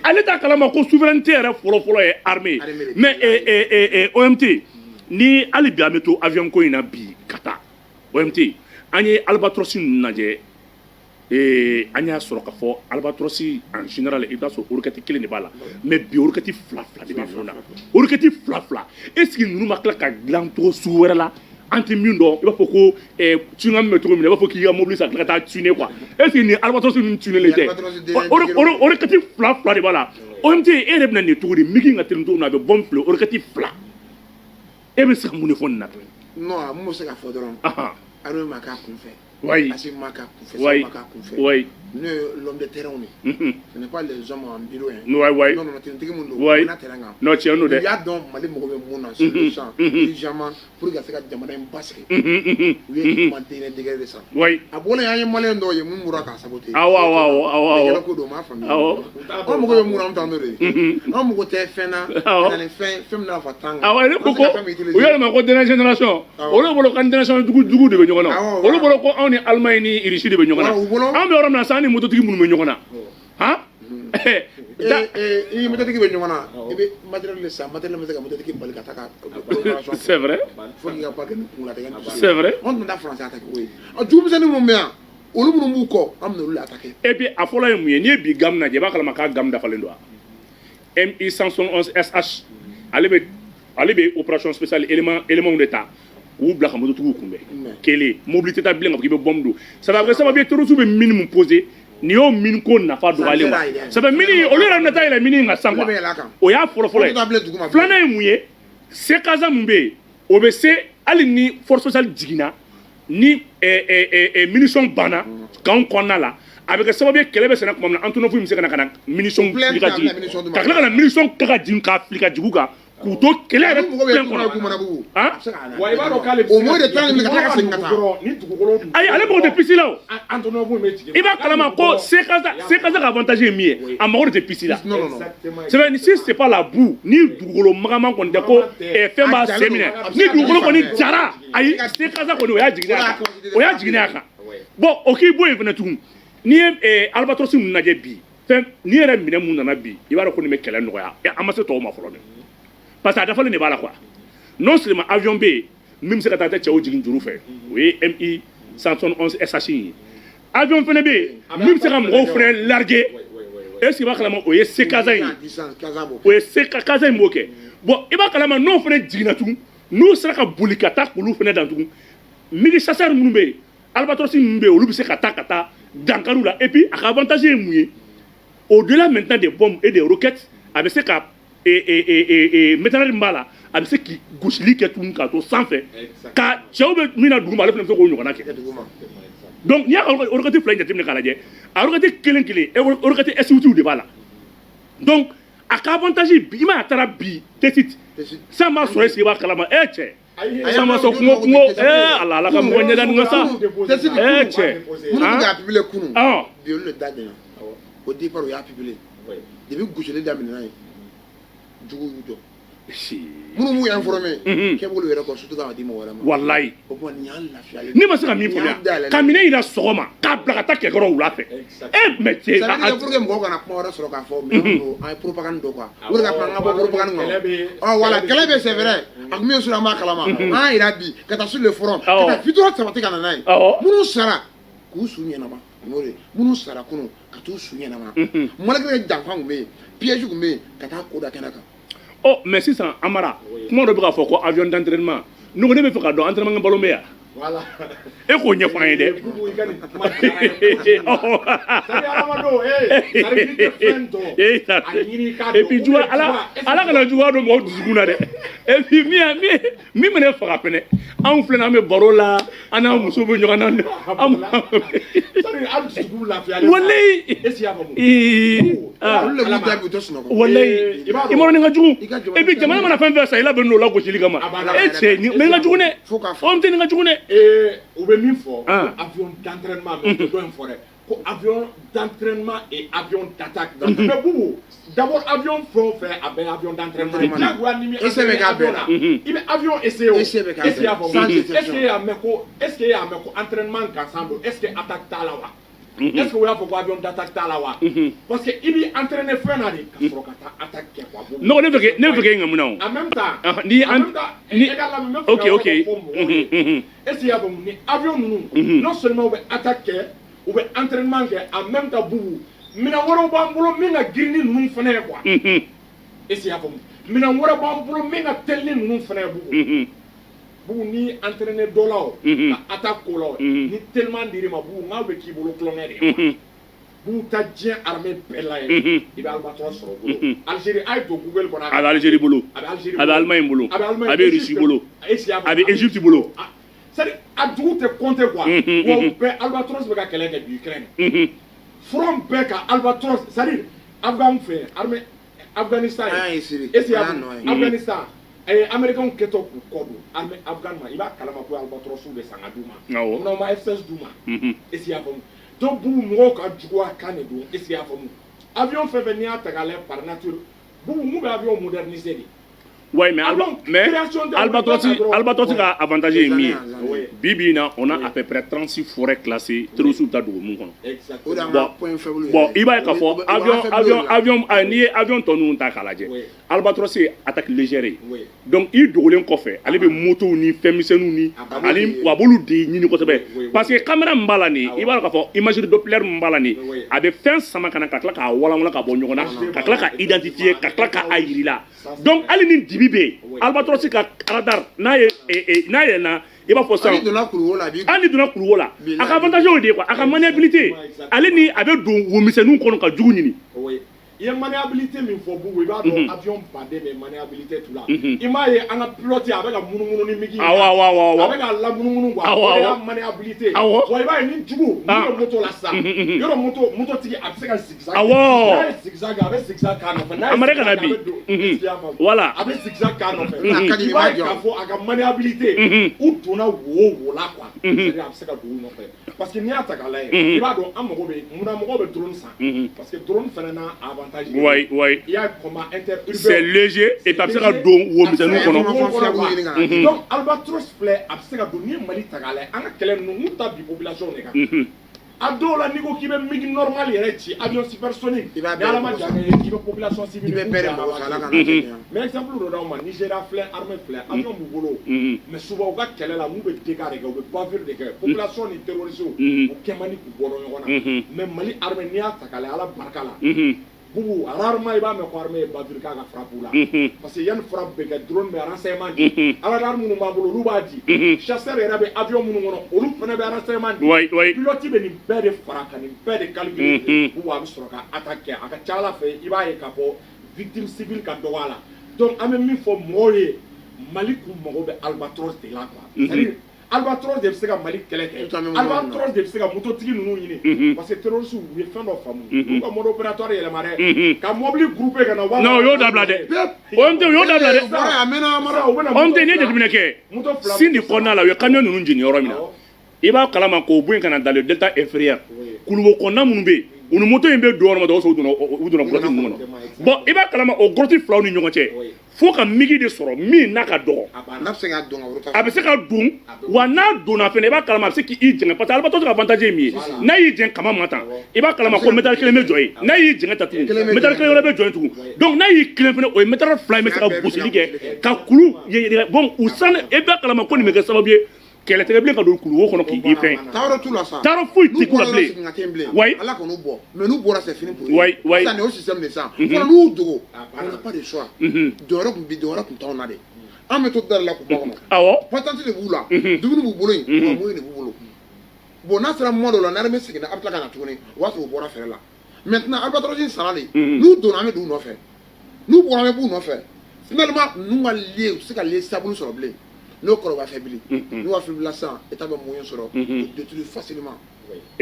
ale t'a kalama ko souveraineté yɛrɛ fɔlɔ-fɔlɔ ye armée mais OMT ni hali bi an bɛ to avion ko in na bi ka taa OMT an ye albatros ninnu lajɛ an y'a sɔrɔ k'a fɔ albatros en général i b'a sɔrɔ orokɛti kelen de b'a la mais bi orokɛti fila de bɛ ninnu na orokɛti fila est ce que ninnu ma tila ka dilan cogo sugu wɛrɛ la an tɛ min dɔn i b'a fɔ ko tunga min bɛ cogo min na i b'a fɔ k'i ka mobili san ka taa tuner quoi est ce que nin albatros ninnu tunelen tɛ orokɛti fila de b'a la OMT e yɛrɛ bɛna nin cogo di migi ka tɛmɛ cogo min na a bɛ bɔ fili orokɛti fila e bɛ se ka mun de fɔ nin na non mun bɛ se ka fɔ dɔrɔn armée ma k'a kun fɛ Asimi ma k'a kun fɛ ma k'a kun fɛ ne l'homme de terrain ni ce n'est pas les hommes en bureau non tenitigi mun don o na terrain kan non tiɲɛ don dɛ u y'a dɔn Mali mago bɛ mun na sur le champ dirigeamment pour que ka se ka jamana in basigi u ye mantenir degré de ça a bɔlen an ye maliyɛn dɔw ye mun mura k'a saboter awɔ ko don m'a faamuya an mago bɛ mun na an t'an n'o de ye an mago tɛ fɛn na ka na ni fɛn min n'a fa tan kan awɔ ne ko u yɛlɛma ko dernière génération olu bolo kan génération jugu de bɛ ɲɔgɔn na olu bolo ko anw ni Allemagne ni Russie de bɛ ɲɔgɔn na an bɛ yɔrɔ min na sa ni mototigi minnu bɛ ɲɔgɔn na han i mototigi bɛ ɲɔgɔn na i bɛ matériel de san matériel bɛ se ka mototigi bali ka taa ka c'est vrai fo k'i ka parquet ni kunna tigɛ c'est vrai an tun taa français attaquer o ye a jugumisɛnnin minnu bɛ yan olu minnu b'u kɔ an bɛ olu attaquer et puis a fɔlɔ ye mun ye n'i ye bi GAM lajɛ i b'a kalama k'a GAM dafalen don wa MI 171 SH ale bɛ opération spéciale éléments de ta u bila ka mototigiw kunbɛn kelen mobili tɛ taa bilen ka fɔ k'i bɛ bombe don ça va sababu ye terroriste bɛ mine min poser ni y'o mine ko nafa dɔgɔyalen ma ça fait mine olu yɛrɛ nata yɛlɛ mine ka san quoi o y'a fɔlɔ ye filanan ye mun ye sekaza mun bɛ yen o bɛ se hali ni force spéciale jiginna ni munition banna k'anw kɔnɔna la a bɛ kɛ sababu ye kɛlɛ bɛ senna tuma min na Antonov bɛ se ka na munition fili ka jigin ka tila ka na munition kɛ ka jigin k'a fili ka jigin kan k'u to kɛlɛ yɛrɛ plein kɔnɔ wa i b'a dɔn k'ale o mot de temps nin ka taa ka segin ka taa ni dugukolo ayi ale mago tɛ pisi la o Antonov bɛ jigin i b'a kalama ko Sekaza ka avantage ye min ye a mago de tɛ pisi la c'est vrai si c'est pas la boue ni dugukolo magaman kɔni tɛ ko fɛn b'a sen minɛ ni dugukolo kɔni jara ayi Sekaza kɔni o y'a jiginnen a kan bon o k'i bɔ yen fɛnɛ tugun n'i ye albatros ninnu lajɛ bi fɛn n'i yɛrɛ minɛ mun nana bi i b'a dɔn ko nin bɛ kɛlɛ nɔgɔya an ma se tɔw ma fɔlɔ dɛ parce que a dafalen de b'a la quoi non seulement avion bɛ yen min bɛ se ka taa cɛw jigin juru fɛ o ye MI 171 SH ye avion fɛnɛ bɛ yen min bɛ se ka mɔgɔw fɛnɛ larguer est-ce que i b'a kalama o ye Sekaza ye o ye Sekaza in b'o kɛ bon i b'a kalama n'o fɛnɛ jiginna tugun n'u sera ka boli ka taa k'olu fɛnɛ dan tugun migi chasseur minnu bɛ yen albatros minnu bɛ yen olu bɛ se ka taa dankari la et puis a ka avantage ye mun ye au-delà maintenant des bombes et des roquettes a bɛ se ka matériel min b'a la a bɛ se k'i gosili kɛ tuguni k'a to sanfɛ ka cɛw bɛ min na duguma ale fana bɛ se k'o ɲɔgɔnna kɛ donc n'i y'a orokɛti fila in jateminɛ k'a lajɛ a orokɛti kelen orokɛti SUT de b'a la donc a ka avantage bi i ma a taara bi tesit san b'a sɔrɔ esike b'a kalama cɛ san b'a sɔrɔ kungo ala ka mɔgɔ ɲɛda nin ka sa cɛ minnu bɛ k'a publier kunun bi olu de da jɛna au départ o y'a publier depuis gosili daminɛna ye jugu y'u jɔ minnu b'u informé k'e b'olu yɛrɛ kɔ surtout k'a di mɔgɔ wɛrɛ ma walayi o kuma nin y'an lafiyalen ne ma se ka min faamuya ka minɛ yira sɔgɔma k'a bila ka taa kɛkɔrɔ wula fɛ mais cɛ ça veut dire pour que mɔgɔw kana kuma wɛrɛ sɔrɔ k'a fɔ minɛn don an ye propagande dɔ quoi o de ka fɔ an ka bɔ propagande kɔnɔ voilà kɛlɛ bɛ c'est vrai a tun bɛ yen sur an b'a kalama an y'a yira bi ka taa sur le front ka taa fitura sabati ka na n'a ye minnu sara k'u su ɲɛnama minnu sara kunun ka t'u su ɲɛnama malgré janfan tun bɛ yen piège tun bɛ yen ka taa ko da kɛnɛ kan mais sisan Amara kuma dɔ bɛ k'a fɔ ko avion d'entraînement ne ko ne bɛ fɛ ka dɔn entraînement ballon bɛ yan Voilà. E k'o ɲɛfɔ an ye dɛ. Bubu, i ka nin kuma diyara n ye. C'est-à-dire, Adamadenw, c'est-à-dire, n'i tɛ fɛn dɔn, a ɲini i k'a dɔn. Et puis juguya ala kana juguya don mɔgɔw dusukun na dɛ. Et puis min bɛ ne faga fɛnɛ anw filɛ an bɛ baro la an n'an muso bɛ ɲɔgɔn na. C'est-à-dire, hali dusukun lafiyalen. Walayi. Est-ce que i y'a faamu? olu le b'u jaabi u tɛ sunɔgɔ. Walayi. I ma dɔn nin ka jugu. Et puis jamana mana fɛn fɛn san i la bɛ n'o la gosili kama. E cɛ nin nin ka jugu dɛ. O tɛ nin ka jugu dɛ. U bɛ min fɔ avion d'entraînement mais dɔ in fɔ dɛ ko avion d'entraînement et avion d'attaque. Mais Boubou, d'abord avion fɛn o fɛn a bɛ avion d'entraînement ye diyagoya ni min avion na i bɛ avion essayer o est-ce que i y'a faamu est-ce que e y'a mɛn ko entraînement gansan don est-ce que attaque t'a la wa est-ce que o y'a fɔ ko avion d'attaque t'a la wa parce que i b'i entraîner fɛn na de ka sɔrɔ ka taa attaque kɛ quoi. Non ne fɛ k'e ŋamu na o. En même temps ni ok est-ce que i y'a faamu ni avion ninnu non seulement u bɛ attaque kɛ u bɛ entraînement kɛ en même temps Boubou minɛn wɛrɛw b'an bolo min ka girin ni ninnu fana ye quoi. Est-ce que i y'a faamu minɛn wɛrɛ b'an bolo min ka teli ni ninnu fana ye Boubou. Boubou ni entraîner dɔ la o ka attaque ko la o ni tellement dir'i ma Boubou n k'aw bɛ k'i bolo tulonkɛ de ye. Boubou taa diɲɛ armée bɛɛ la ye i bɛ Albatros sɔrɔ o bolo. Algérie a ye don Google kɔnɔ. A bɛ Algérie bolo a bɛ Allemagne bolo a bɛ Russie bolo a bɛ Égypte bolo. C'est-à-dire a dugu tɛ compter quoi. Wa u bɛɛ Albatros bɛ ka kɛlɛ kɛ bi Ukraine. Front bɛɛ ka Albatros c'est-à-dire Afgan fɛ armée Afghanistan ye est-ce que i y'a faamu Afghanistan Américains kɛtɔ k'u kɔ don armée Afgan ma i b'a kalama ko Albatros bɛ san ka d'u ma. Awɔ. Munna u ma F-16 d'u ma. Est-ce que i y'a faamu donc Boubou mɔgɔw ka juguya kan de don est-ce que i y'a faamu avion fɛn fɛn n'i y'a ta k'a lajɛ par nature Boubou mun bɛ avion moderniser de. Oui, mais Albatros ka avantage ye min ye bi bi in na on a à peu près 36 forêts classées terroristes ta dogo mun kɔnɔ. Bon i b'a ye k'a fɔ avion n'i ye avion tɔ ninnu ta k'a lajɛ Albatros ye attaque légère ye donc i dogolen kɔfɛ ale bɛ motow ni fɛnmisɛnninw ni ani wa a b'olu de ɲini kosɛbɛ parce que caméra min b'a la nin i b'a dɔn k'a fɔ imagerie Doppler min b'a la nin a bɛ fɛn sama ka na ka tila k'a walawala ka bɔ ɲɔgɔn na ka tila ka identifier ka tila k'a jira la donc hali ni dibi bɛ yen Albatros ka radar n'a ye na i b'a fɔ sisan hali ni donna kuluwo la a ka avantage y'o de ye quoi a ka maniabilité ale ni a bɛ don womisɛnninw kɔnɔ ka jugu ɲini. I ye maniabilité min fɔ Boubou i b'a dɔn avion baden bɛ maniabilité tu la i m'a ye an ka pilote a bɛ ka munumunu ni migi a bɛ ka lamunumunu quoi o de y'a maniabilité wa i b'a ye ni jugu n'u bɛ moto la sisan yɔrɔ mototigi a bɛ se ka zigzag n'a ye zigzag a bɛ zigzag k'a nɔfɛ n'a ye zigzag a bɛ don voilà a bɛ zigzag k'a nɔfɛ i b'a ye k'a fɔ a ka maniabilité u donna wo la quoi c'est-à-dire a bɛ se ka don u nɔfɛ parce que n'i y'a ta k'a lajɛ i b'a dɔn an mago bɛ munna mɔgɔw bɛ drone san parce que drone fana n'a avantage. Oui. Il y a comment interurbain. C'est léger et ça peut se faire donc Albatros filɛ a bɛ se ka don ni Mali ta k'a lajɛ an ka kɛlɛ ninnu n'u ta bi population de kan. A dɔw la n'i ko k'i bɛ migi normal yɛrɛ ci avion supersonique ni Ala ma jan kɛ k'i bɛ population civile mais exemple dɔ d'aw ma Nigéria filɛ armée filɛ avion b'u bolo mais souvent u ka kɛlɛ la n'u bɛ dégâts de kɛ u bɛ bavure de kɛ population ni terroristes u kɛ man di k'u bɔ ɲɔgɔn na mais Mali armée n'i y'a ta k'a lajɛ Ala barika la. Boubou rarement il va me croire mais bavure ka frappe là parce que yann frappe bɛ kɛ drone bɛ renseignement di ala minnu b'an bolo olu b'a di chasseur yɛrɛ bɛ avion minnu kɔnɔ olu fana bɛ renseignement di pilote bɛ nin bɛɛ de fara kan nin bɛɛ de calculer Boubou a bɛ sɔrɔ ka attaque kɛ a ka ca Ala fɛ i b'a ye k'a fɔ victime civile ka dɔgɔ a la donc an bɛ min fɔ mɔgɔw ye Mali kun mago bɛ Albatros de la quoi c'est-à-dire Albatros de bɛ se ka Mali kɛlɛ kɛ Albatros de bɛ se ka mototigi ninnu ɲini parce que terroristes u ye fɛn dɔ faamu u ka mode opératoire yɛlɛma dɛ ka mobili groupé ka na non o y'o dabila dɛ o y'o dabila dɛ o tɛ n'i ye jateminɛ kɛ Sindi kɔnɔna la u ye camion ninnu jeni yɔrɔ min na i b'a kalama k'o bɔ yen ka na dans le delta inférieur kuluwo kɔnɔna minnu bɛ yen u ni moto in bɛ don yɔrɔ min na o sɔrɔ u donna grotte ninnu kɔnɔ bon i b'a kalama o grotte filaw ni ɲɔgɔn cɛ fo ka migi de sɔrɔ min n'a ka dɔgɔ a bɛ se ka don wa n'a donna fɛnɛ i b'a kalama a bɛ se k'i jɛngɛ parce que Albatros ka avantage ye min ye n'a y'i jɛn kama ma tan i b'a kalama ko métal kelen bɛ jɔ yen n'a y'i jɛngɛ ta tugun métal kelen wɛrɛ bɛ jɔ yen tugun donc n'a y'i kilen fɛnɛ o ye métal fila in bɛ se ka gosili kɛ ka kulu bon u san i b'a kalama ko nin bɛ kɛ sababu ye kɛlɛtigɛ bilen ka don kuluwo kɔnɔ k'i fɛn taaro t'u la sa taaro foyi tɛ k'u la bilen oui Ala kɔni bɔ mais n'u bɔra c'est fini pour eux oui ça c'est au système de ça fɔlɔ n'u dogo on n'a pas de choix dɔwɛrɛ tun t'anw na de an bɛ to da la k'u ba kɔnɔ awɔ patente de b'u la dumuni b'u bolo yen wa moyen de b'u bolo bon n'a sera moment dɔ la n'armée seginna a bɛ tila ka na tuguni o b'a sɔrɔ u bɔra fɛrɛ la maintenant albatros sara de n'u donna an bɛ d'u nɔfɛ n'u bɔra an bɛ b'u nɔfɛ finalement ninnu ka lie u tɛ se ka lie saabulu sɔrɔ bilen n'o kɔrɔ b'a fɛ bilen n'u affaiblit sisan état bɛ moyen sɔrɔ détruire facilement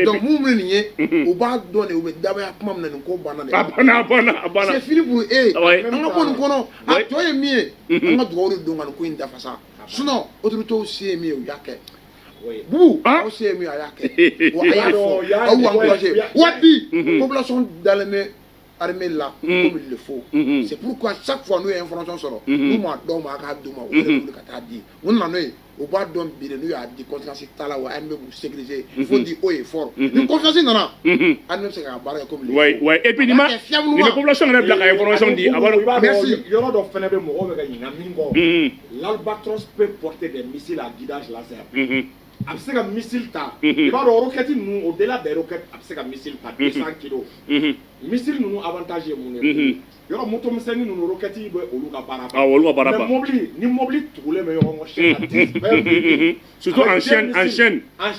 donc mun bɛ nin ye u b'a dɔn de u bɛ dabaya kuma min na nin ko banna de a banna c'est fini pour eux an ka bɔ nin kɔnɔ a tɔ ye min ye an ka dugawu de don ka nin ko in dafa sa sinon autorités se ye min ye u y'a kɛ bubu aw se ye min ye a y'a kɛ wa a y'a fɔ aw y'u encouragé wa bi population dalen bɛ armée la comme il le faut c'est pourquoi chaque fois n'u ye information sɔrɔ n'u m'a dɔn ma a k'a d'u ma u yɛrɛ wuli ka taa di mun nana n'o ye u b'a dɔn bi de n'u y'a di confiance t'a la wa armée b'u sécuriser il faut dire haut et fort ni confiance nana armée bɛ se k'a baara kɛ comme il le faut ouais et puis ni population yɛrɛ bila ka information di merci yɔrɔ dɔ fɛnɛ bɛ mɔgɔw bɛ ka ɲininka min kɔ l'albatros peut porter des missiles à guidage laser a bɛ se ka missile ta i b'a dɔn roquette ninnu au delà des roquettes a bɛ se ka missile ta 200 kilos missile ninnu avantage ye mun ye yɔrɔ moto misɛnnin ninnu roquette bɛ olu ka baara ah olu ka baara mais mobili ni mobili tugulen bɛ ɲɔgɔn kɔ chaîne la 10 20 surtout en chaîne a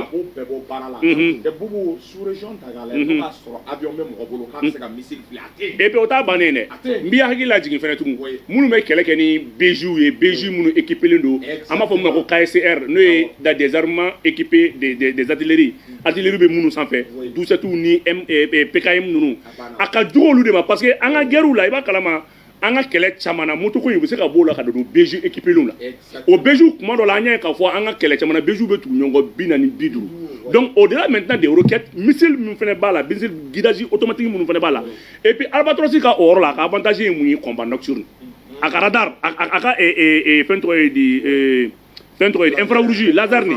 b'o bɛɛ bɔ baara la tɛ bubu sous région ta k'a lajɛ n'o b'a sɔrɔ avion bɛ mɔgɔ bolo k'a bɛ se ka missile fili a tɛ yen et puis o t'a bannen dɛ n b'i hakili lajigin fɛnɛ tugun minnu bɛ kɛlɛ kɛ ni BJ ye BJ minnu équipélen don an b'a fɔ min ma ko KSR n'o ye des armements équipés des artilleries bɛ minnu sanfɛ 17 ni PKM ninnu a ka jugu olu de ma parce que an ka guerre la i b'a kalama an ka kɛlɛ caman na moto ko in u bɛ se ka b'o la ka don BJ équipélenw la o BJ kuma dɔ la an y'a ye k'a fɔ an ka kɛlɛ caman na BJ bɛ tugu ɲɔgɔn kɔ 40 ni 50 donc au delà maintenant des roquettes missile min fana b'a la missile guidage automatique minnu fana b'a la et puis albatros ka o yɔrɔ la a ka avantage ye mun ye combat nocturne a ka radar a ka fɛn tɔgɔ ye di fɛn tɔgɔ ye infrarouge laser ni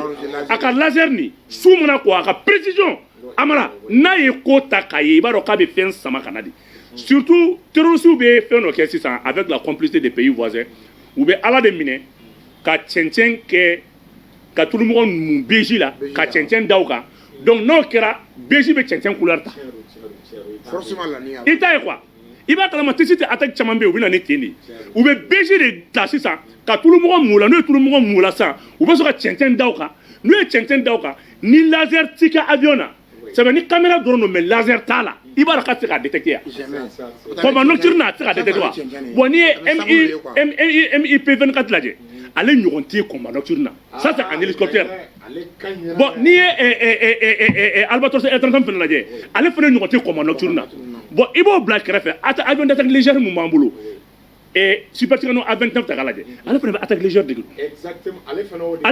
a ka laser ni su mana ko a ka précision amara n'a ye ko ta k'a ye i b'a dɔn k'a bɛ fɛn sama ka na de surtout terroristes bɛ fɛn dɔ kɛ sisan avec la complicité des pays voisins u bɛ ala de minɛ ka cɛncɛn kɛ ka tulumɔgɔ ninnu BJ la ka cɛncɛn da u kan donc n'o kɛra BJ bɛ cɛncɛn couleur ta i t'a ye quoi i b'a kalama terroriste attaque caman bɛ yen u bɛ na ni ten de u bɛ BJ de ta sisan ka tulumɔgɔ mun la n'o ye tulumɔgɔ mun la sisan u bɛ sɔrɔ ka cɛncɛn da u kan n'u ye cɛncɛn da u kan ni laser ti kɛ avion na c'est vrai ni caméra dɔrɔn don mais laser t'a la i b'a dɔn k'a tɛ se k'a détecter yan combat nocturne a tɛ se k'a détecter wa bon n'i ye MIP 24 lajɛ ale ɲɔgɔn tɛ combat nocturne na ça c'est un hélicoptère bon n'i ye albatros F35 fana lajɛ ale fana ɲɔgɔn tɛ combat nocturne na bon i b'o bila kɛrɛfɛ avion d'attaque légère mun b'an bolo Super-Tucano A29 ta k'a lajɛ ale fana bɛ attaque légère de don ale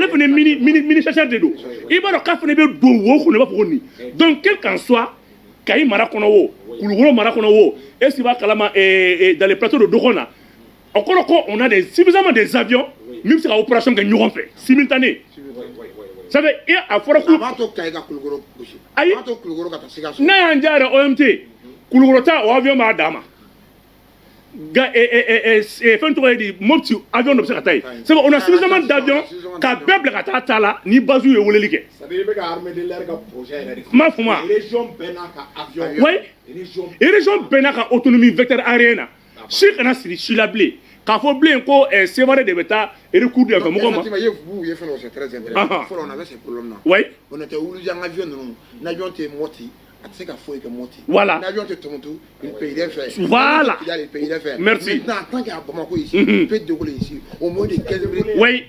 fana mini chasseur de don i b'a dɔn k'a fana bɛ don wo kɔnɔ i b'a fɔ ko nin donc quel qu'en soit Kayi mara kɔnɔ o Kulukoro mara kɔnɔ o est-ce qu'il b'a kalama dans les plateaux de Dogon na o kɔrɔ ko on a suffisamment des avions min bɛ se ka opération kɛ ɲɔgɔn fɛ simultané ça fait a fɔra ko a b'a to Kayi ka Kulukoro gosi ayi a b'a to Kulukoro ka taa Sikaso n'a y'an diya yɛrɛ OMT Kulukoro ta o avion b'a d'a ma fɛn tɔgɔ ye di Mopti avion dɔ bɛ se ka taa yen c'est on a suffisamment d'avions ka bɛɛ bila ka taa la ni base ye weleli kɛ ma fɔ ma oui région bɛɛ n'a ka autonomie vecteur aérien na si kana siri si la bilen k'a fɔ bilen ko Sévaré de bɛ taa recours de fɛ mɔgɔw ma fɔlɔ on avait ces problèmes là oui on était obligé en avion ninnu n'avion tɛ Mopti a tɛ se ka foyi kɛ Mopti voilà n'avion tɛ Tombouctou il payerait faire voilà il payerait faire merci maintenant en tant qu'à Bamako ici il peut décoller ici au moins de 15 minutes oui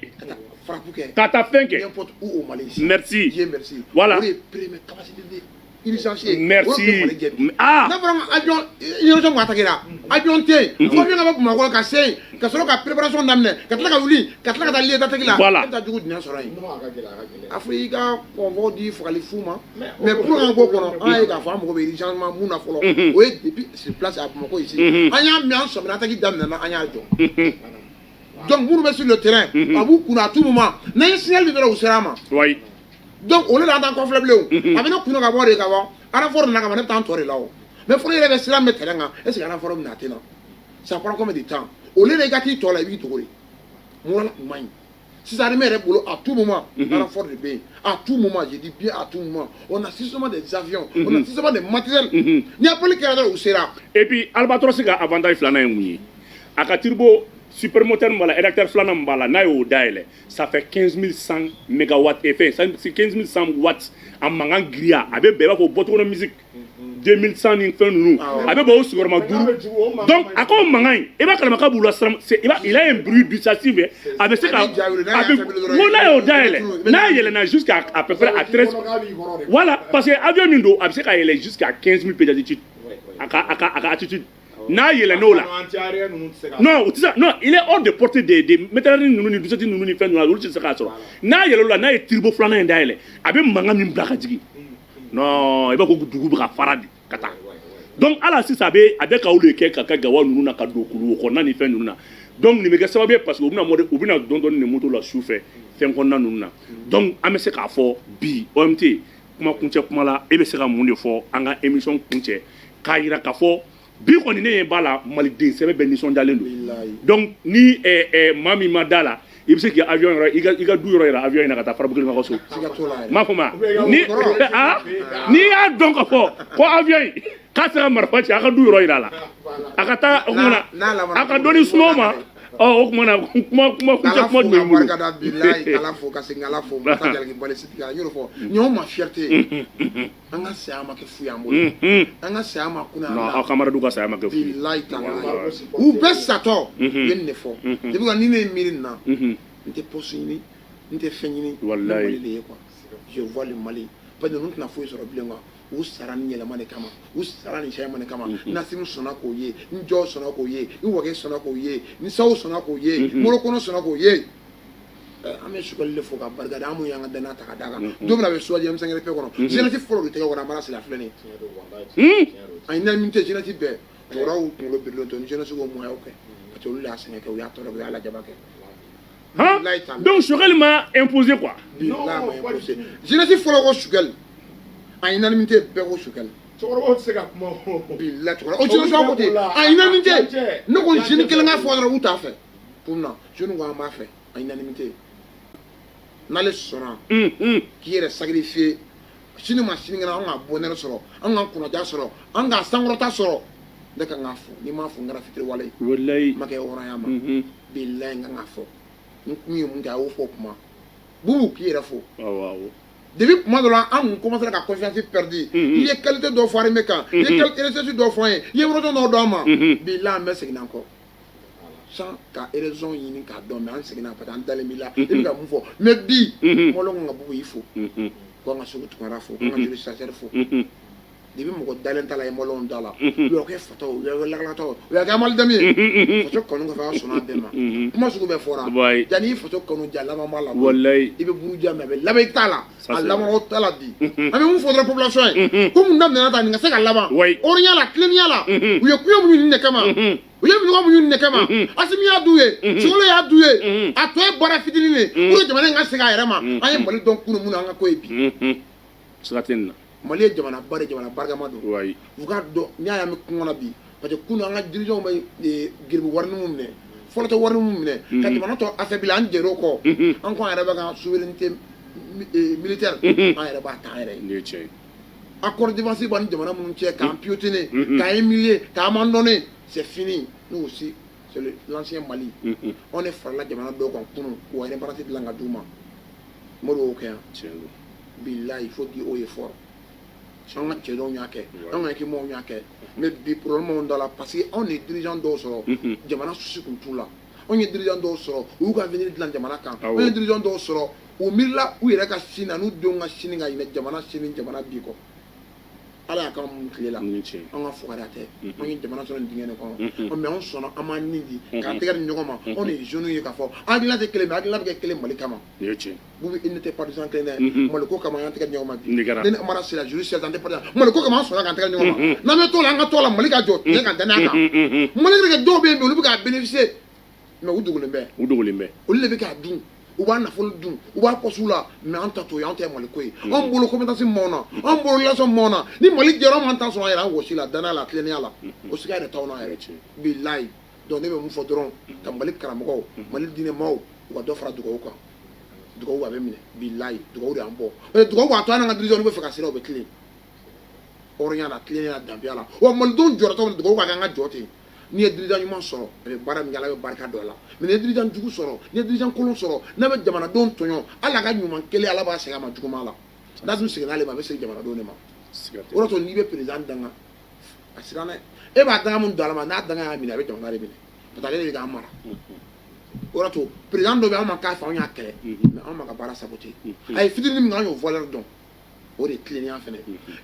frappe kɛ ka taa fɛn kɛ n'importe où au Mali ici merci Dieu merci voilà o de ye premier capacité de licencié merci ah n'a fɔra avion yɔrɔ mun attaqué la avion tɛ yen fo avion ka bɔ Bamakɔ ka se yen ka sɔrɔ ka préparation daminɛ ka tila ka wuli ka tila ka taa lieu d'attaque la voilà e bɛ taa jugu dinɛ sɔrɔ yen a fɔ i ka convoi di fagali fu ma mais pour an k'o kɔnɔ an y'a ye k'a fɔ an mago bɛ renseignement mun na fɔlɔ o ye depuis sur place à Bamakɔ ici an y'a mɛn an sɔmina attaque daminɛ na an y'a jɔ donc minnu bɛ sur le terrain a b'u kunna à tout moment n'an ye signal min dɔrɔn u sera an ma donc olu de y'an t'an kɔfilɛ bilen a bɛ ne kunna ka bɔ de ka bɔ renfort nana kama ne bɛ taa n tɔ de la o mais fɔlɔ yɛrɛ bɛ siran bɛ terrain kan est ce que renfort bɛ na a tɛ na ça prend combien de temps olu de ka t'i tɔ la i b'i dogo de mun na u man ɲi sisan armée yɛrɛ bolo à tout moment renfort de bɛ yen à tout moment je dis bien à tout moment on a suffisamment des avions on a suffisamment de matériel ni appeli kɛra dɔrɔn u sera et puis albatros ka avantage filanan ye mun ye a ka turbo supermoteur mbala réacteur flana mbala na yo daile ça fait 15100 mégawatts effet c'est 15100 watts en mangan gria abe beba ko boto na musique 2100 ni fait nous abe bo sur ma duru donc ako mangan e ba kala makabu la c'est il a un bruit dissuasif avec ce avec wona yo daile na yele na jusqu'à à peu près à 13 voilà parce que avion ndo avec ce il est jusqu'à 15000 pieds d'altitude aka attitude na yele no la non non il est hors de portée des métalliques nous ni dusati nous ni fait nous la olu se ka soro na yele la na e turbo flana ndaile abe manga min blaka jigi non e ba ko dugu ba faradi kata donc ala si sabe abe ka olu ke ka gawa nous na ka dokulu ko na ni fait nous na donc ni me ga sababe parce que obina mode obina don ni moto la souffre fait ko na nous na donc ame se ka fo bi OMT kuma kunche kuma la e be se ka mun de fo anga émission kunche ka yira ka fo bi kɔni ne ye b'a la maliden sɛbɛ bɛ nisɔndiyalen don donc ni maa min ma da la i bɛ se k'i avion yɔrɔ i ka du yɔrɔ yira avion in na ka taa farabuguri ka so m'a fɔ ma ni n'i y'a dɔn ka fɔ ko avion in k'a se ka marifa ci a ka du yɔrɔ yira a la a ka taa o kumana a ka dɔnni suma o ma o kumana kuma jumɛn bolo barikada bilayi ala fo ka segin ala fo masa jalaki bale sitika y'o fɔ ɲɔgɔn ma fierté an ka saya ma kɛ fu y'an bolo an ka saya ma kunna non aw kamaradu ka saya ma kɛ fu bilayi ta u bɛɛ satɔ u ye nin de fɔ depuis que ni ne ye miiri nin na n tɛ poste ɲini n tɛ fɛn ɲini wallahi Mali de ye quoi je vois le Mali parce que ninnu tɛna foyi sɔrɔ bilen quoi u sara ni yɛlɛma de kama u sara ni sɛyɛma de kama Nasimu sɔnna k'o ye n jɔ sɔnna k'o ye n wage sɔnna k'o ye n sawu sɔnna k'o ye Morokɔnɔ sɔnna k'o ye an bɛ sukali de fo ka barikada an mun y'an ka danaya ta ka d'a kan don min na a bɛ suwaji M5 RP kɔnɔ jeunesse fɔlɔ de tɛgɛ kɔrɔ an b'a sigi a filɛ nin ye a ye unanimité jeunesse bɛɛ tɔɔrɔw kunkolo birilen to ni jeunesse ko moyen kɛ parce que olu de y'a sɛgɛn kɛ u y'a tɔɔrɔ kɛ u y'a lajaba kɛ donc Choguel m'a imposé quoi jeunesse fɔlɔ ko Choguel a ye unanimité bɛɛ ko Choguel cɛkɔrɔbaw tɛ se ka kuma bila cɛkɔrɔba o jeunesse ko ten a ye unanimité ne ko jeune kelen ka fɔ dɔrɔn u t'a fɛ pour na jeune ko an b'a fɛ a ye unanimité n'ale sɔnna k'i yɛrɛ sacrifier sini ma sini kɛnɛ an ka bonheur sɔrɔ an ka kunadiya sɔrɔ an ka sankɔrɔta sɔrɔ ne kan k'a fɔ n'i m'a fɔ n kɛra fitiriwale ye wallahi ma kɛ hɔrɔnya ma bilayi n kan k'a fɔ n kun ye mun kɛ a y'o fɔ kuma bubu k'i yɛrɛ fɔ depuis kuma dɔ la an kun commencera ka confiance perdue i ye qualité dɔ fɔ Armé kan i ye recherche dɔ fɔ an ye i ye yɔrɔdɔn dɔ d'an ma bilayi an bɛ segin an kɔ sans ka raison ɲini k'a dɔn mais an seginna parce que an dalen b'i la i bɛ ka mun fɔ mais bi mɔlɔ kan ka bubu i fo ko an ka Sogo Tunkara fo ko an ka Joli Sasɛri fo depuis mɔgɔ dalen ta la ye mɔlɔnw da la u y'a kɛ fataw u y'a kɛ lakalatɔw u y'a kɛ amalidɛmi ye faso kanu kɔfɛ a sɔnna a bɛɛ ma kuma sugu bɛɛ fɔra yanni i faso kanu ja laban b'a la wallahi i bɛ buruja mais a bɛ laban i t'a la a laban o t'a la bi an bɛ mun fɔ dɔrɔn population ye ko mun daminɛna tan nin ka se ka laban hɔrɔnya la tilennenya la u ye kuyo mun ɲini de kama u ye minɔgɔ mun ɲini de kama Asimi y'a d'u ye Sogolo y'a d'u ye a tɔ ye baara fitinin de pour que jamana in ka segin a yɛrɛ ma an ye Mali dɔn kunun mun na an ka ko ye bi siga tɛ nin na Mali ye jamana ba de jamana barikama don u k'a dɔn n'i y'a ye an bɛ kungo na bi parce que kunun an ka dirigeants bɛ giribu warini mun minɛ fɔlɔ tɛ warini mun minɛ ka jamana tɔ affaiblir an jɛr'o kɔ an ko an yɛrɛ bɛ ka souveraineté militaire an yɛrɛ b'a ta an yɛrɛ ye accord défensif b'an ni jamana minnu cɛ k'an piétiner k'an humilier k'an abandonner c'est fini nous aussi c'est l'ancien Mali on est farala jamana dɔw kan kunun k'u indépendance dilan ka d'u ma Modibo y'o kɛ yan bilahi il faut dire haut et fort an ka cɛdɔnw y'a kɛ an ka équipements y'a kɛ mais bi problème dɔ la parce que anw ye dirigeant dɔw sɔrɔ jamana susi kun t'u la anw ye dirigeant dɔw sɔrɔ u y'u ka avenir dilan jamana kan anw ye dirigeant dɔw sɔrɔ u miirila u yɛrɛ ka sini na n'u denw ka sini ka ɲinɛ jamana sini jamana bi kɔ ala y'a k'an mun tile la an ka fugariya tɛ anw ye jamana sɔrɔ nin dingɛ de kɔnɔ mais anw sɔnna an b'an nin di k'an tɛgɛ di ɲɔgɔn ma anw de ye jeunes ye k'a fɔ hakilina tɛ kelen mais hakilina bɛ kɛ kelen Mali kama bubu il n'était pas partisan kelen dɛ Mali ko kama an y'an tɛgɛ di ɲɔgɔn ma bi ne mara sera Joli Sasɛri an tɛ partisan Mali ko kama an sɔnna k'an tɛgɛ di ɲɔgɔn ma n'an bɛ t'o la an ka t'o la Mali ka jɔ tiɲɛ kan danaya kan Mali de kɛ dɔw bɛ yen bi olu bɛ k'a bénéficier mais u dogolen bɛ olu de bɛ k'a dun u b'a nafolo dun u b'a pɔsiw la mais an ta t'o ye an tɛ Mali ko ye an bolo compétence m'anw na an bolo relation m'anw na ni Mali jɛra an m'an ta sɔrɔ an yɛrɛ an wɔsi la danaya la tilennenya la o siga yɛrɛ t'aw n'a yɛrɛ bilayi donc ne bɛ mun fɔ dɔrɔn ka Mali karamɔgɔw Mali diinɛmaaw u ka dɔ fara dugawu kan dugawu a bɛ minɛ bilayi dugawu de y'an bɔ parce que dugawu b'a to an n'an ka dirigeants bɛ fɛ ka siran u bɛ tilen hɔrɔnya la tilennenya la danbiya la wa malidenw jɔyɔrɔtɔ dugawu ka kɛ an ka jɔ ten n'i ye dirigeant ɲuman sɔrɔ a bɛ baara min kɛ ala bɛ barika don a la mais n'i ye dirigeant jugu sɔrɔ n'i ye dirigeant kolon sɔrɔ n'a bɛ jamanadenw tɔɲɔ hali a ka ɲuman kelen ala b'a segin a ma juguman la n'a dun seginna ale ma a bɛ segin jamanadenw de ma o de to n'i bɛ président danga a siranna e b'a danga mun don ala ma n'a danga y'a minɛ a bɛ jamana de minɛ parce que ale de bɛ k'an mara o de to président dɔ bɛ anw ma k'a fɛ anw y'a kɛlɛ mais anw ma ka baara saboter a ye fitinin min kɛ an y'o valeur dɔn o de ye tilennenya fɛnɛ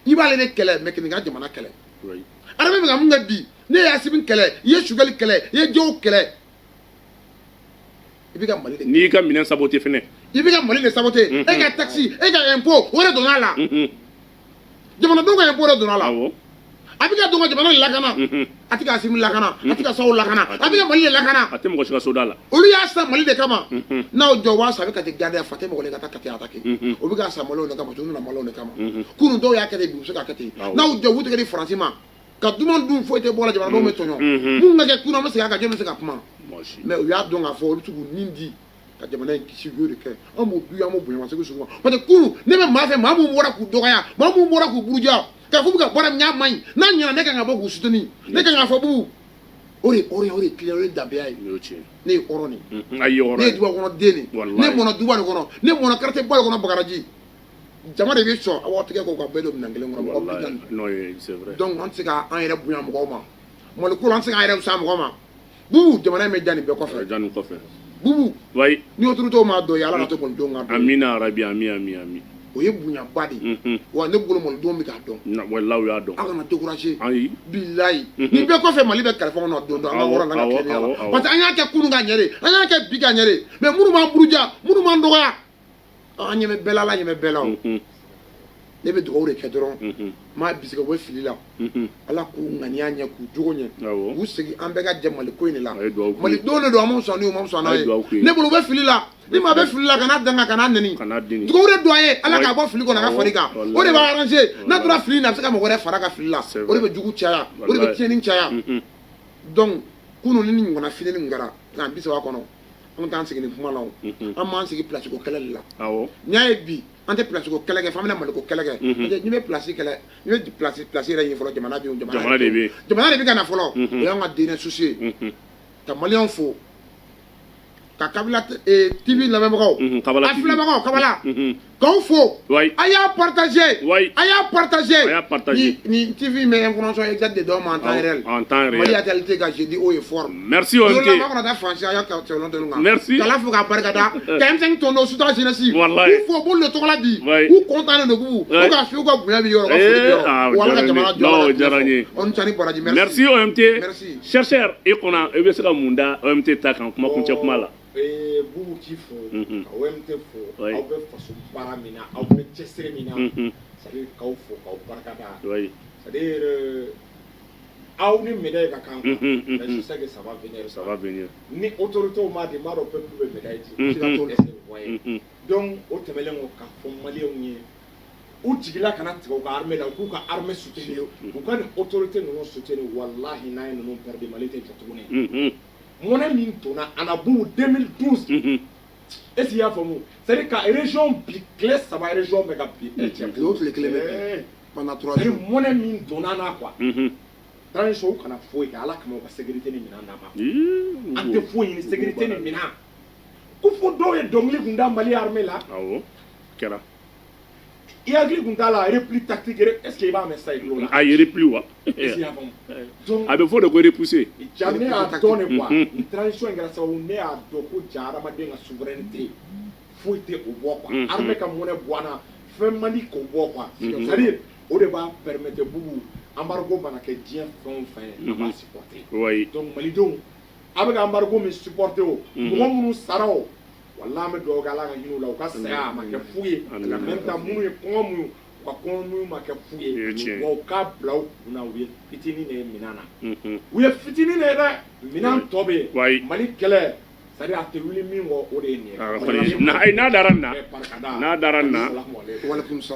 i b'ale de kɛlɛ mais k'i ka jamana kɛlɛ arabe bɛ ka mun kɛ bi ne ye Asimi kɛlɛ i ye Sugali kɛlɛ i ye Jow kɛlɛ i bɛ ka Mali de n'i y'i ka minɛn saboter fɛnɛ i bɛ ka Mali de saboter e ka taxe e ka impôt o de donna a la jamanadenw ka impôt de donna a la a bɛ ka don ka jamana de lakana a tɛ ka Asimi lakana a tɛ ka Sow lakana a bɛ ka Mali de lakana a tɛ mɔgɔ si ka so da la olu y'a san Mali de kama n'aw jɔ waa san a bɛ ka kɛ gardien fa tɛ mɔgɔ le ka taa kate attaquer o bɛ ka san Maliw de kama to na Maliw de kama kunun dɔw y'a kɛ de bi u bɛ se ka kɛ ten n'aw jɔ u tɛ kɛ di Faransi ma ka duman dun foyi tɛ bɔ la jamanadenw bɛ tɔɲɔ mun ka kɛ kunun an bɛ segin a kan jɔn bɛ se ka kuma mais u y'a dɔn k'a fɔ olu bɛ se k'u nin di ka jamana in kisi u y'o de kɛ an b'o du an b'o bonya ma se k'u ma parce que kunun ne bɛ maa fɛ maa mun bɔra k'u dɔgɔya maa mun bɔra k'u buruja k'a fɔ ka baara min y'a man ɲi n'a ɲɛna ne kan ka bɔ k'u soutenir ne kan k'a fɔ bubu o de tile o de danbeya ye ne ye hɔrɔn de ne ye duba kɔnɔ den de ne mɔna duba de kɔnɔ ne mɔna quartier ba de kɔnɔ Bakaraji jama de bɛ sɔn aw tigɛ ko ka bɛɛ don minɛn kelen kɔnɔ mɔgɔ bi naani donc an tɛ se k'an yɛrɛ bonya mɔgɔw ma Maliko an tɛ se k'an yɛrɛ fisaya mɔgɔ ma bubu jamana in bɛ ja nin bɛɛ kɔfɛ bubu ni autorité ma dɔ ye ala ka to malidenw ka dɔn amina arabi ami o ye bonyaba de ye wa ne bolo malidenw bɛ k'a dɔn wallahi u y'a dɔn aw kana décourager bilayi nin bɛɛ kɔfɛ Mali bɛ kalifa kɔnɔ don an ka wɔrɔ n'an ka tilennenya la parce que an y'a kɛ kunun ka ɲɛ de an y'a kɛ bi ka ɲɛ de mais minnu b'an buruja minnu b'an dɔgɔya an ɲɛ bɛ bɛɛ la ala ɲɛ bɛ bɛɛ la o ne bɛ dugawu de kɛ dɔrɔn maa bisigi u bɛ fili la ala k'u ŋaniya ɲɛ k'u jogo ɲɛ k'u segin an bɛɛ ka jɛ Maliko in de la malidenw de don an m'u sɔn n'u ma sɔn n'a ye ne bolo u bɛ fili la ni maa bɛ fili la kana danga kana nɛni dugawu de don a ye ala k'a bɔ fili kɔnɔ a ka far'i kan o de b'a arranger n'a tora fili in na a bɛ se ka mɔgɔ wɛrɛ fara ka fili la o de bɛ jugu caya o de bɛ tiɲɛni caya donc kunun ni nin ɲɔgɔnna fitini min kɛra san 30 kɔnɔ an t'an sigi nin kuma la o an m'an sigi place ko kɛlɛ de la n'i y'a ye bi an tɛ place ko kɛlɛ kɛ f'an bɛna Maliko kɛlɛ kɛ n'i bɛ place kɛlɛ n'i bɛ place yɛrɛ ɲini fɔlɔ jamana de bɛ ka na fɔlɔ o y'an ka dinɛ souci ye ka maliyɛnw fo ka Kabila TV lamɛnbagaw a filɛbagaw Kabala k'aw fo a y'a partager ni TV in bɛ information exacte de d'aw ma en temps réel Mali actualité ka jeudi haut et fort merci OMT loolu la ma kana taa fansi a y'a ka cɛwlon tɛlu kan merci k'ala fo k'a barikada ka M5 tɔn dɔ suta jeunesse k'u fo bolo de tɔgɔ la di k'u content de bubu ko k'a f'i ka bonya bɛ yɔrɔ ka foli bɛ yɔrɔ wa ala ka jamana jɔ diyara n ye on cani baraji merci OMT chercheur e kɔnɔ e bɛ se ka mun da OMT ta kan kuma kuncɛ kuma la bubu k'i fo ka OMT fo aw bɛ faso baara min na aw bɛ cɛsiri min na c'est à dire k'aw fo k'aw barikada c'est à dire aw ni médaille ka kan mais je sais que ça va venir ni autorité ma di ma dɔ peuple bɛ médaille di donc o tɛmɛlen kɔ ka fɔ maliyɛnw ye u jigila kana tigɛ u ka armée la u k'u ka armée soutenir u ka nin autorité ninnu soutenir wallahi n'a ye ninnu perdre Mali tɛ jɔ tuguni monnaie min donna an na bubu 2012 est-ce qu'il y a faamu c'est-à-dire ka région bi tile 3 région bɛ ka bi o tile kelen bɛ kɛ pendant 3 jours monnaie min donna na quoi transition kana foyi kɛ ala kama u ka sécurité ni minɛn d'a ma an tɛ foyi ɲini sécurité ni minɛn ko fo dɔw ye dɔnkili kun da Mali armée la awɔ kɛra i hakili kun t'a la repli tactique est-ce que i b'a mɛn sa i tulo la a ye repli wa a bɛ fɔ de ko repousser ja ne y'a dɔn de quoi ni transition in kɛra sababu ne y'a dɔn ko ja hadamaden ka souveraineté foyi tɛ o bɔ quoi armée ka monnaie bɔ an na fɛn man di k'o bɔ quoi c'est-à-dire o de b'a permettre bubu embargo mana kɛ diɲɛ fɛn o fɛn a b'a supporter donc malidenw a bɛ ka embargo min supporter o mɔgɔ minnu sara o wala an bɛ dugawu kɛ ala ka hinɛ u la u ka saya a ma kɛ fu ye en même temps minnu ye kɔngɔ minnu u ka kɔngɔ minnu ma kɛ fu ye wa u k'a bila u kunna u ye fitinin de ye minɛn na u ye fitinin de ye dɛ minɛn tɔ bɛ yen Mali kɛlɛ c'est-à-dire a tɛ wuli min kɔ o de ye nin ye n'a dara nin na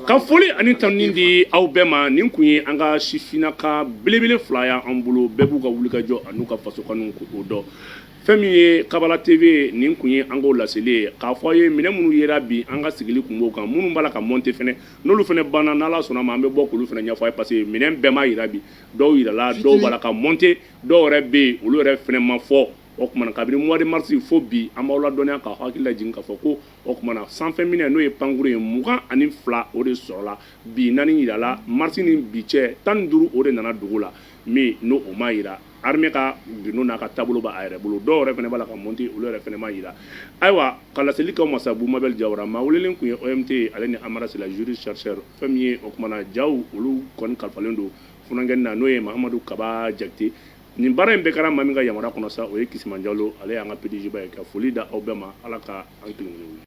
ka foli ani tanuni di aw bɛɛ ma nin kun ye an ka sifinnaka belebele fila y'an bolo bɛɛ b'u ka wulikajɔ an'u ka faso kanu k'o dɔn fɛn min ye Kabala TV nin kun ye an k'o laseli ye k'a fɔ ye minɛn minnu yera bi an ka sigili kun b'o kan minnu b'a la ka monter fɛnɛ n'olu fɛnɛ banna n'Ala sɔnna ma an bɛ bɔ k'olu fɛnɛ ɲɛfɔ a ye parce que minɛn bɛɛ ma yira bi dɔw yirala dɔw b'a la ka monter dɔw yɛrɛ bɛ yen olu yɛrɛ fɛnɛ ma fɔ o kumana kabini mois de mars fo bi an b'aw ladɔnniya ka hakili lajigin k'a fɔ ko o kumana sanfɛ minɛ n'o ye pankuru ye 22 o de sɔrɔla bi naani yirala mars ni bi cɛ 15 o de nana dugu la min n'o o ma yira armée ka bino n'a ka taabolo b'a yɛrɛ bolo dɔw yɛrɛ fɛnɛ b'a la ka monter olu yɛrɛ fɛnɛ ma yira ayiwa ka laseli kɛ masa Bumabel Jawara maa welelen kun ye OMT ale ni Amara Sila juriste chercheur fɛn min ye o kumana jaw olu kɔni kalifalen don funankɛni na n'o ye Mahamadu Kaba Jakite nin baara in bɛɛ kɛra maa min ka yamaruya kɔnɔ sa o ye Kisiman Jalo ale y'an ka PDG ba ye ka foli da aw bɛɛ ma Ala ka an kelen